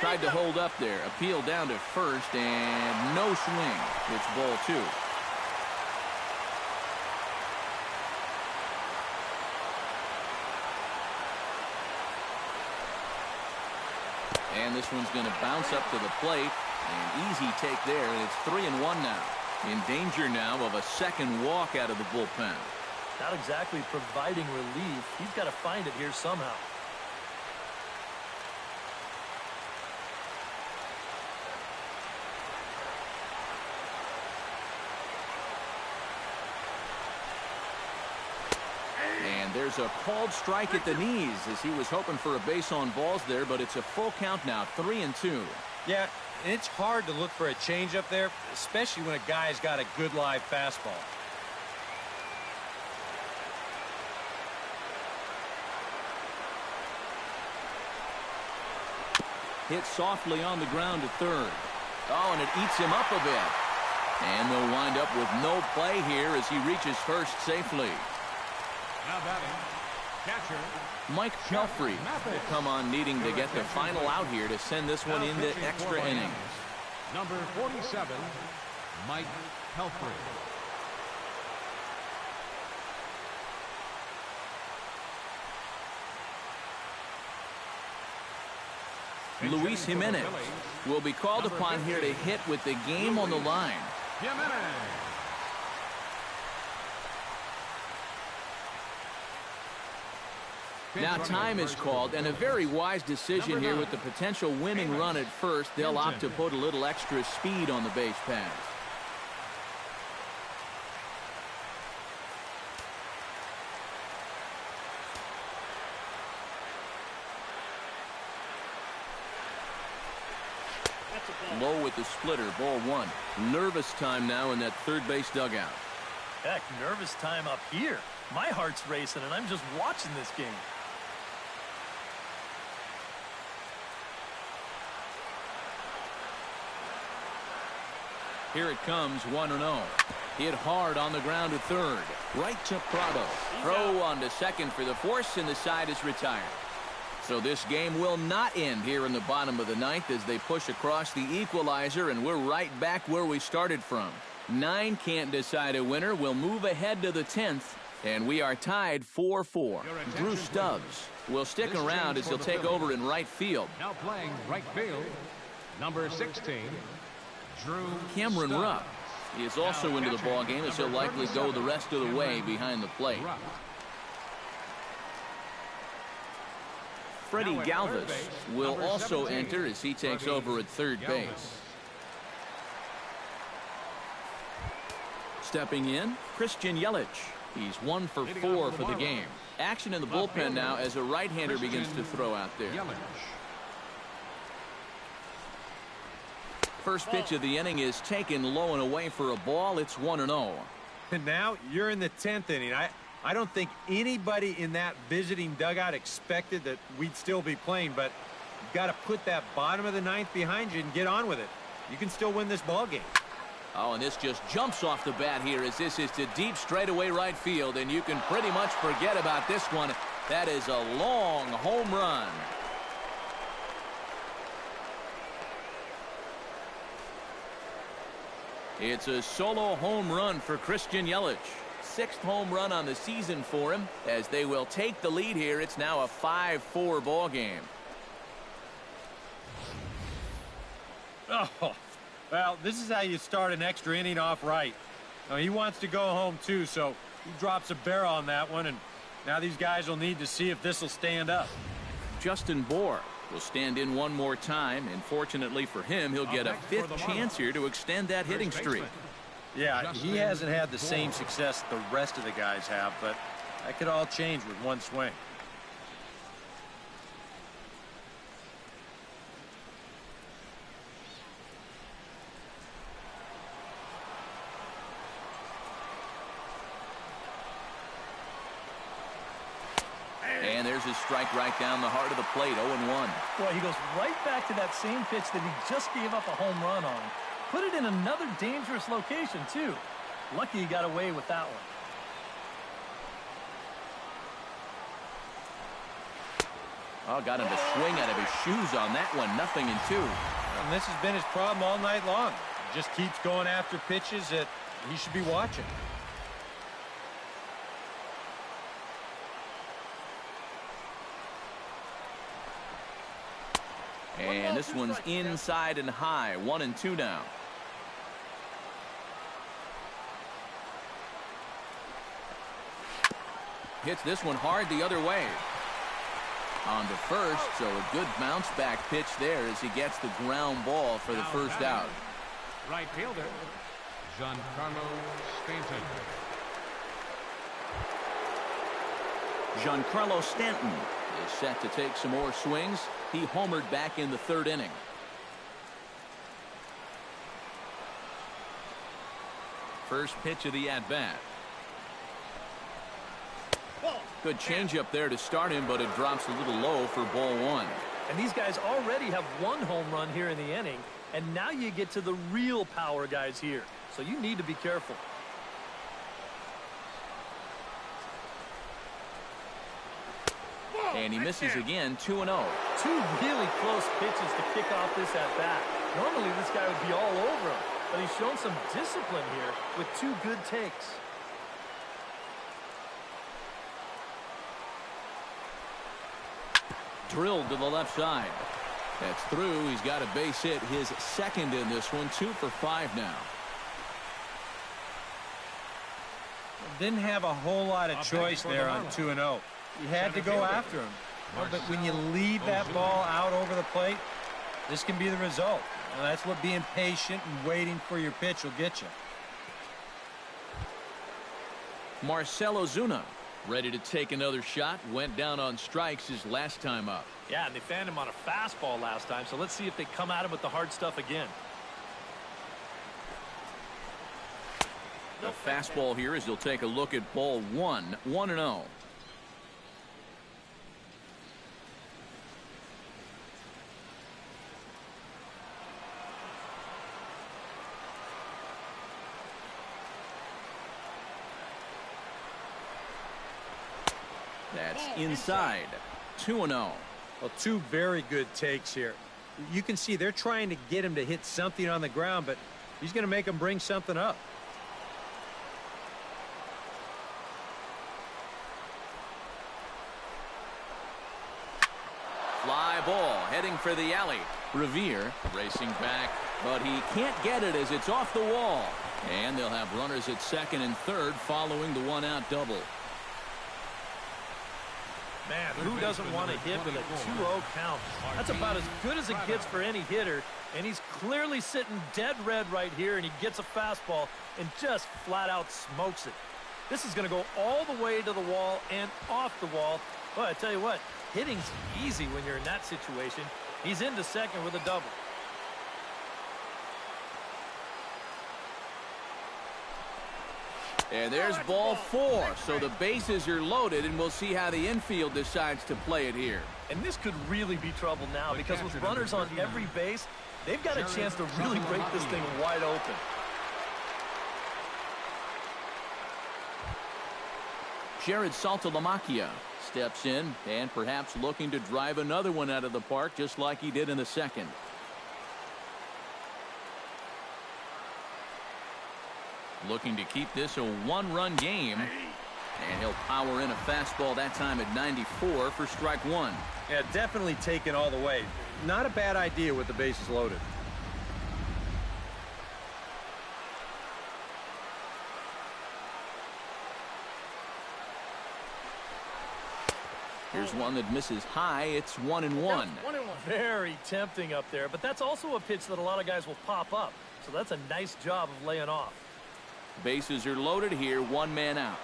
Tried to hold up there. Appeal down to first, and no swing. It's ball 2. And this one's going to bounce up to the plate. An easy take there, and it's 3-1 now. In danger now of a second walk out of the bullpen. Not exactly providing relief. He's got to find it here somehow. And there's a called strike at the knees as he was hoping for a base on balls there, but it's a full count now, 3-2. Yeah, it's hard to look for a changeup there, especially when a guy's got a good live fastball. Hit softly on the ground to third. Oh, and it eats him up a bit. And they'll wind up with no play here as he reaches first safely. Now batting, catcher Mike Pelfrey will come on needing to get the final out here to send this one into extra innings. number 47, Mike Pelfrey. Luis Jimenez will be called upon here to hit with the game on the line. Jimenez. Now time is called, and a very wise decision here with the potential winning run at first. They'll opt to put a little extra speed on the base pass. Low with the splitter, ball one. Nervous time now in that third base dugout. Heck, nervous time up here. My heart's racing, and I'm just watching this game. Here it comes, 1-0. Hit hard on the ground to third. Right to Prado. Throw on to second for the force, and the side is retired. So this game will not end here in the bottom of the ninth as they push across the equalizer, and we're right back where we started from. 9 can't decide a winner. We'll move ahead to the 10th, and we are tied 4-4. Drew Stubbs will stick around as he'll take over in right field. Now playing right field, number 16, Drew Cameron Stubbs. Rupp is also into the ball game as he'll likely go the rest of the way behind the plate. Freddie Galvis will also enter as he takes over at third base. Stepping in, Christian Yelich. He's 1 for 4 for the game. Action in the bullpen now as a right-hander begins to throw out there. First pitch of the inning is taken low and away for a ball. It's 1-0. And now you're in the 10th inning. I don't think anybody in that visiting dugout expected that we'd still be playing, but you've got to put that bottom of the ninth behind you and get on with it. You can still win this ball game. Oh, and this just jumps off the bat here as this is to deep straightaway right field, and you can pretty much forget about this one. That is a long home run. It's a solo home run for Christian Yelich. 6th home run on the season for him as they will take the lead here. It's now a 5-4 ball game. Oh, well, this is how you start an extra inning off right. Now, he wants to go home too, so he drops a barrel on that one, and now these guys will need to see if this will stand up. Justin Bohr will stand in one more time, and fortunately for him, he'll get a 5th chance here to extend that hitting streak. Yeah, he hasn't had the same success the rest of the guys have, but that could all change with one swing. And there's a strike right down the heart of the plate, 0-1. Well, he goes right back to that same pitch that he just gave up a home run on. Put it in another dangerous location, too. Lucky he got away with that one. Oh, got him to swing out of his shoes on that one. 0-2. And this has been his problem all night long. He just keeps going after pitches that he should be watching. And this one's inside and high. 1-2 now. Hits this one hard the other way. On to first, so a good bounce back pitch there as he gets the ground ball for the first out. Right fielder, Giancarlo Stanton. Giancarlo Stanton is set to take some more swings. He homered back in the third inning. First pitch of the at-bat. Good changeup there to start him, but it drops a little low for ball one. And these guys already have one home run here in the inning, and now you get to the real power guys here. So you need to be careful. And he misses again, 2-0. Two really close pitches to kick off this at-bat. Normally this guy would be all over him, but he's shown some discipline here with two good takes. Drilled to the left side. That's through. He's got a base hit, his second in this one. 2 for 5 now. Didn't have a whole lot of choice there on 2-0. You had to go after him. But when you leave that ball out over the plate, this can be the result. And that's what being patient and waiting for your pitch will get you. Marcell Ozuna ready to take another shot. Went down on strikes his last time up. Yeah, and they fanned him on a fastball last time, so let's see if they come at him with the hard stuff again. The fastball here as he'll take a look at ball one. 1-0. That's inside. 2-0. Well, two very good takes here. You can see they're trying to get him to hit something on the ground, but he's going to make him bring something up. Fly ball heading for the alley. Revere racing back, but he can't get it as it's off the wall. And they'll have runners at second and third following the one-out double. Man, who doesn't want to hit with a 2-0 count? That's about as good as it gets for any hitter. And he's clearly sitting dead red right here, and he gets a fastball and just flat out smokes it. This is going to go all the way to the wall and off the wall. Well, I tell you what, hitting's easy when you're in that situation. He's into second with a double. And there's ball 4. So the bases are loaded, and we'll see how the infield decides to play it here. And this could really be trouble now because with runners on every base, they've got a chance to really break this thing wide open. Jared Saltalamacchia steps in and perhaps looking to drive another one out of the park just like he did in the second. Looking to keep this a one-run game. And he'll power in a fastball that time at 94 for strike one. Yeah, definitely taken all the way. Not a bad idea with the bases loaded. Here's one that misses high. It's 1-1. Very tempting up there, but that's also a pitch that a lot of guys will pop up. So that's a nice job of laying off. Bases are loaded here. One man out.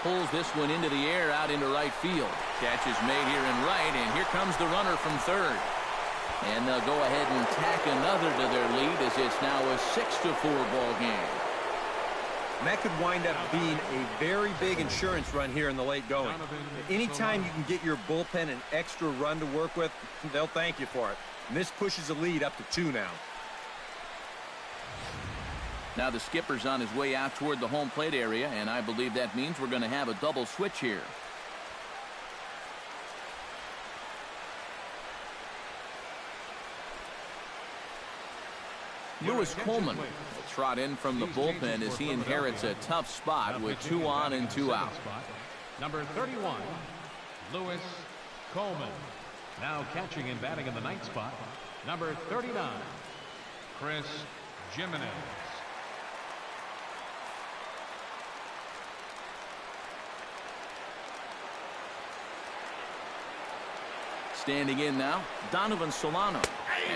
Pulls this one into the air out into right field. Catch is made here in right, and here comes the runner from third. And they'll go ahead and tack another to their lead as it's now a 6-4 ball game. And that could wind up being a very big insurance run here in the late going. Anytime you can get your bullpen an extra run to work with, they'll thank you for it. And this pushes the lead up to 2 now. Now the skipper's on his way out toward the home plate area, and I believe that means we're going to have a double switch here. Lewis Coleman will trot in from the bullpen as he inherits a tough spot with 2 on and 2 out. number 31, Lewis Coleman. Now catching and batting in the ninth spot, number 39, Chris Jimenez. Standing in now, Donovan Solano,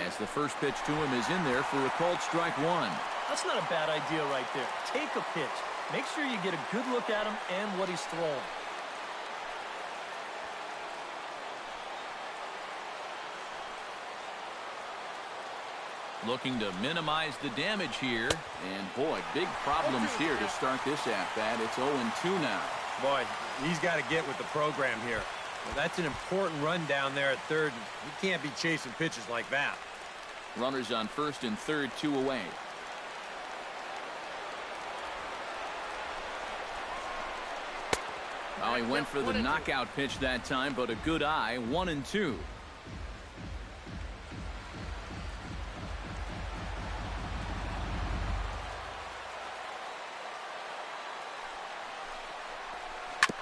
as the first pitch to him is in there for a called strike one. That's not a bad idea right there. Take a pitch. Make sure you get a good look at him and what he's throwing. Looking to minimize the damage here. And, boy, big problems here to start this at-bat. It's 0-2 now. Boy, he's got to get with the program here. Well, that's an important run down there at third. He can't be chasing pitches like that. Runners on first and third, 2 away. Oh, he went for the knockout pitch that time, but a good eye, 1-2.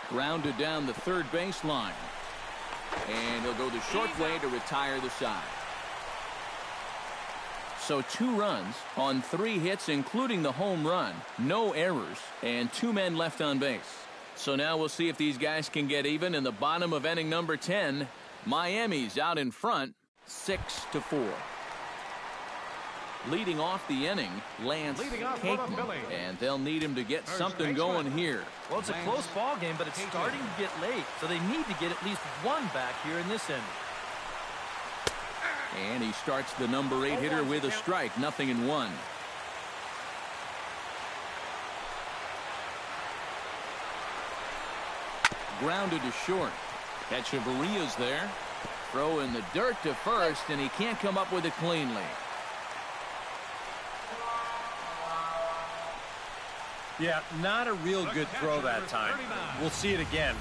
Grounded down the third baseline. And he'll go the short way to retire the side. So 2 runs on 3 hits, including the home run. No errors, and 2 men left on base. So now we'll see if these guys can get even in the bottom of inning number 10. Miami's out in front, 6-4. Leading off the inning, Lance Caton, and they'll need him to get something going here. Well, it's a close ball game, but it's starting to get late, so they need to get at least 1 back here in this inning. And he starts the number 8 hitter with a strike, 0-1. Grounded to short. Echeverria's there. Throw in the dirt to first, and he can't come up with it cleanly. Yeah, not a real good throw that time. We'll see it again.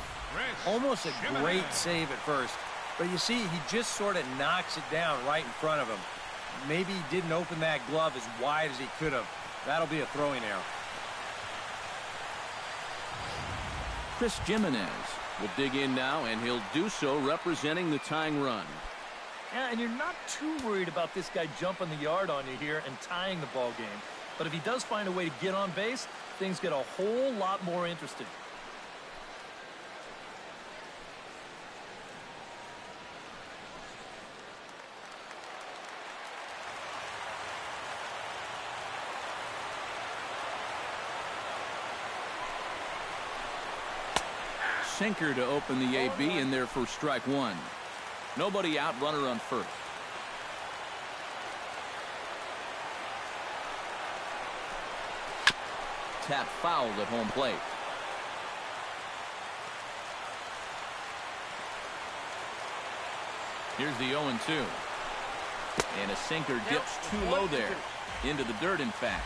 Almost a great save at first. But you see, he just sort of knocks it down right in front of him. Maybe he didn't open that glove as wide as he could have. That'll be a throwing error. Chris Jimenez will dig in now, and he'll do so representing the tying run. Yeah, and you're not too worried about this guy jumping the yard on you here and tying the ball game. But if he does find a way to get on base, things get a whole lot more interesting. Sinker to open the AB in there for strike 1. Nobody out, runner on first. Tap fouled at home plate. Here's the 0-2. And a sinker dips too low there. Into the dirt, in fact.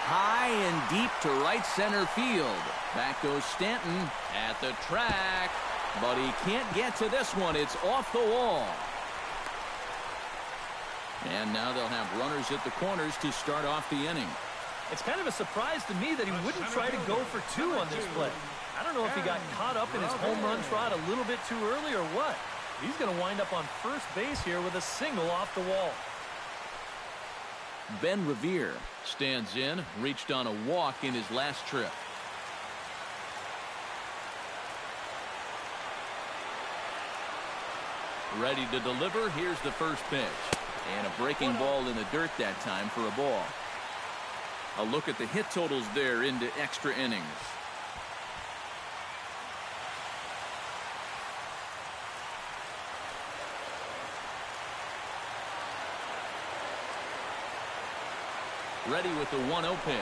High and deep to right center field. Back goes Stanton at the track. But he can't get to this one. It's off the wall. And now they'll have runners at the corners to start off the inning. It's kind of a surprise to me that he wouldn't try to go for 2 on this play. I don't know if he got caught up in his home run trot a little bit too early or what. He's going to wind up on first base here with a single off the wall. Ben Revere stands in, reached on a walk in his last trip. Ready to deliver. Here's the first pitch. And a breaking ball in the dirt that time for a ball. A look at the hit totals there into extra innings. Ready with the 1-0 pitch.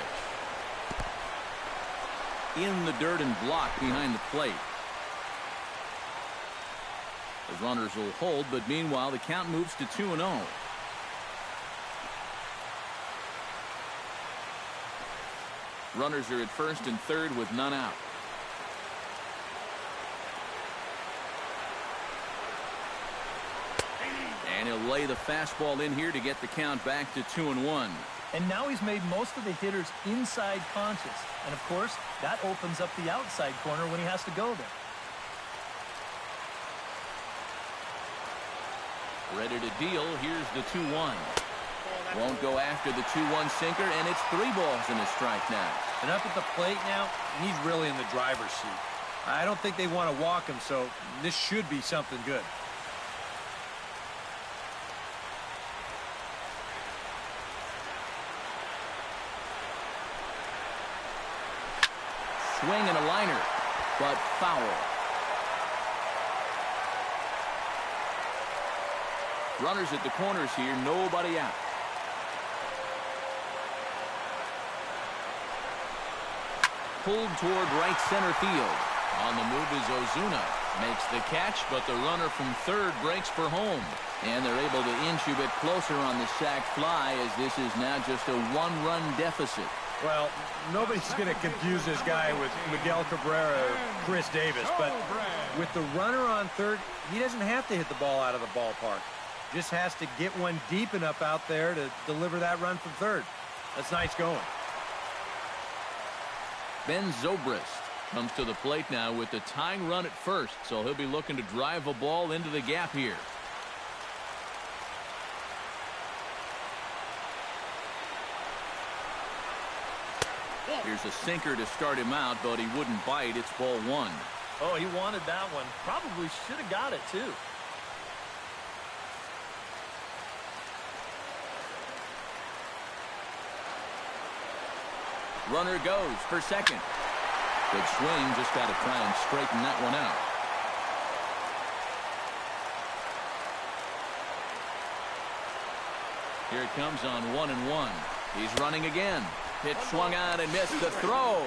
In the dirt and blocked behind the plate. The runners will hold, but meanwhile the count moves to 2-0. Runners are at first and third with none out. And he'll lay the fastball in here to get the count back to 2-1. And now he's made most of the hitters inside conscious. And, of course, that opens up the outside corner when he has to go there. Ready to deal. Here's the 2-1. Won't go after the 2-1 sinker, and it's 3 balls and a strike now. And up at the plate now, he's really in the driver's seat. I don't think they want to walk him, so this should be something good. Swing and a liner, but foul. Runners at the corners here, nobody out. Pulled toward right center field. On the move is Ozuna. Makes the catch, but the runner from third breaks for home. And they're able to inch a bit closer on the sac fly, as this is now just a 1-run deficit. Well, nobody's going to confuse this guy with Miguel Cabrera or Chris Davis, but with the runner on third, he doesn't have to hit the ball out of the ballpark. Just has to get one deep enough out there to deliver that run from third. That's nice going. Ben Zobrist comes to the plate now with the tying run at first, so he'll be looking to drive a ball into the gap here. Here's a sinker to start him out, but he wouldn't bite. It's ball 1. Oh, he wanted that one. Probably should have got it, too. Runner goes for second. Good swing, just got to try and straighten that one out. Here it comes on 1-1. He's running again. Pitch swung on and missed the throw.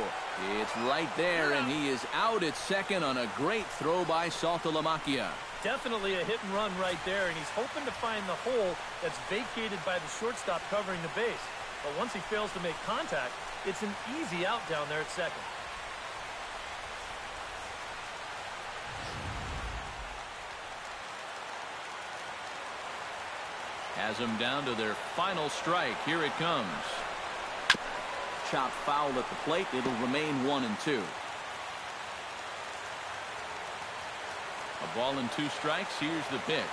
It's right there, and he is out at second on a great throw by Saltalamacchia. Definitely a hit and run right there, and he's hoping to find the hole that's vacated by the shortstop covering the base. But once he fails to make contact, it's an easy out down there at second. Has them down to their final strike. Here it comes. Chop foul at the plate. It'll remain 1-2. A ball and 2 strikes. Here's the pitch.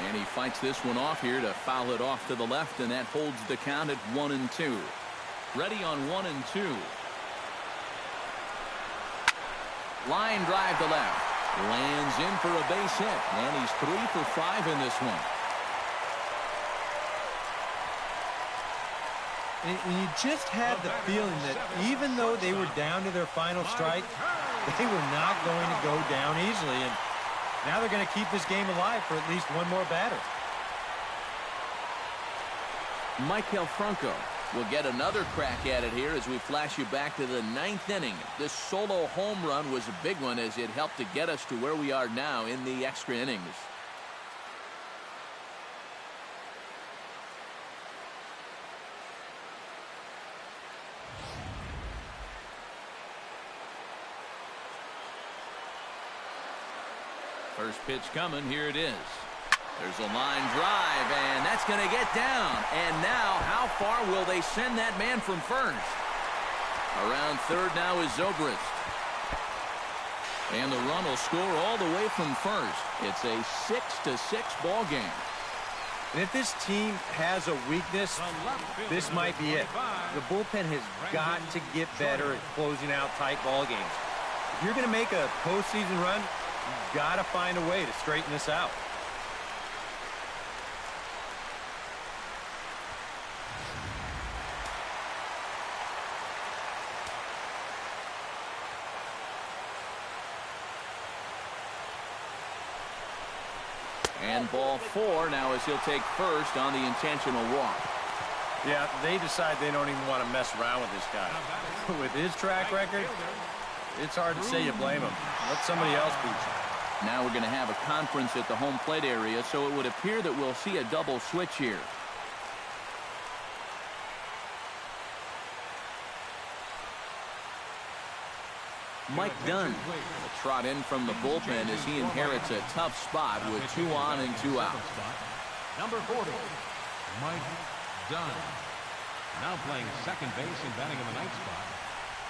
And he fights this one off here to foul it off to the left, and that holds the count at 1-2. Ready on 1-2. Line drive to left. Lands in for a base hit, and he's 3 for 5 in this one. And you just had the feeling that even though they were down to their final strike, they were not going to go down easily. And now they're going to keep this game alive for at least one more batter. Maikel Franco will get another crack at it here as we flash you back to the 9th inning. This solo home run was a big one as it helped to get us to where we are now in the extra innings. First pitch coming. Here it is. There's a line drive, and that's going to get down. And now, how far will they send that man from first? Around third now is Zobrist. And the run will score all the way from first. It's a 6-6 ball game. And if this team has a weakness, this might be it. The bullpen has got to get better at closing out tight ball games. If you're going to make a postseason run, you've got to find a way to straighten this out. And ball 4 now as he'll take first on the intentional walk. Yeah, they decide they don't even want to mess around with this guy. With his track record, it's hard to say you blame him. Let somebody else beat you. Now we're going to have a conference at the home plate area, so it would appear that we'll see a double switch here. Mike Dunn will trot in from the bullpen as he inherits a tough spot with 2 on and 2 out. Number 40, Mike Dunn. Now playing second base and batting in the ninth spot.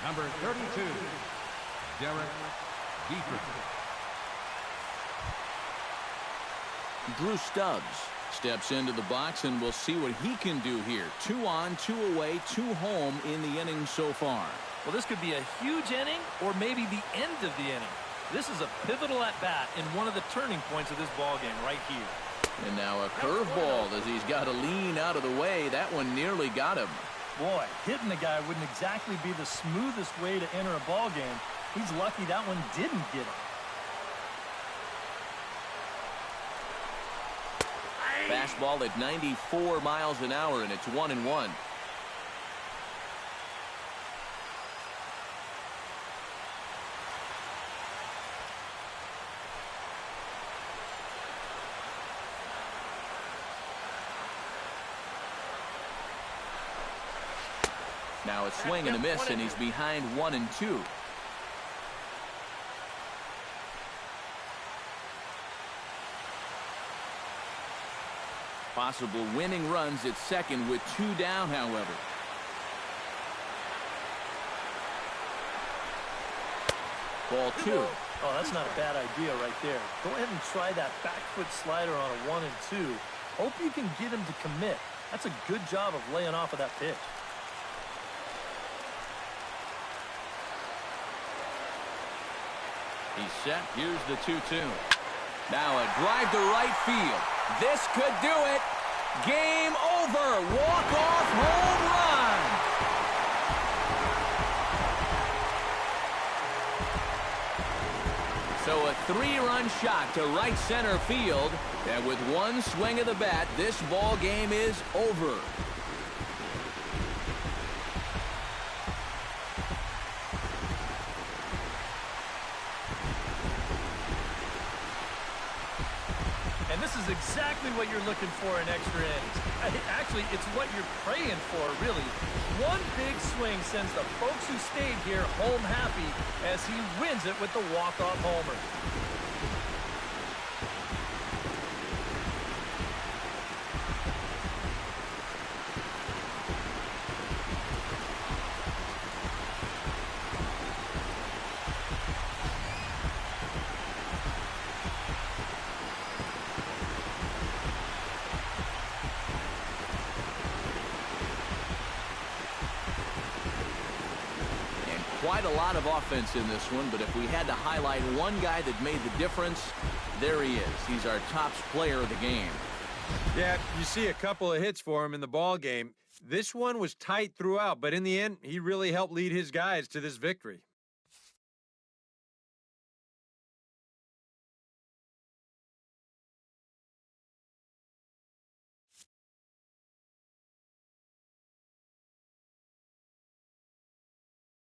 Number 32, Derek Dietrich. Drew Stubbs steps into the box, and we'll see what he can do here. 2 on, 2 away, 2 home in the inning so far. Well, this could be a huge inning or maybe the end of the inning. This is a pivotal at-bat in one of the turning points of this ball game right here. And now a curveball as he's got to lean out of the way. That one nearly got him. Boy, hitting the guy wouldn't exactly be the smoothest way to enter a ball game. He's lucky that one didn't get him. Fastball at 94 miles an hour, and it's 1-1. Now a swing and a miss, and he's behind 1-2. Possible winning runs at second with 2 down, however. Ball 2. Oh, that's not a bad idea right there. Go ahead and try that back foot slider on a 1 and 2. Hope you can get him to commit. That's a good job of laying off of that pitch. He's set. Here's the 2-2. Now a drive to right field. This could do it. Game over. Walk-off home run. So a 3-run shot to right center field. And with 1 swing of the bat, this ball game is over. And this is exactly what you're looking for in extra innings. Actually, it's what you're praying for, really. One big swing sends the folks who stayed here home happy as he wins it with the walk-off homer. Quite a lot of offense in this one, but if we had to highlight one guy that made the difference, there he is. He's our top player of the game. Yeah, you see a couple of hits for him in the ball game. This one was tight throughout, but in the end, he really helped lead his guys to this victory.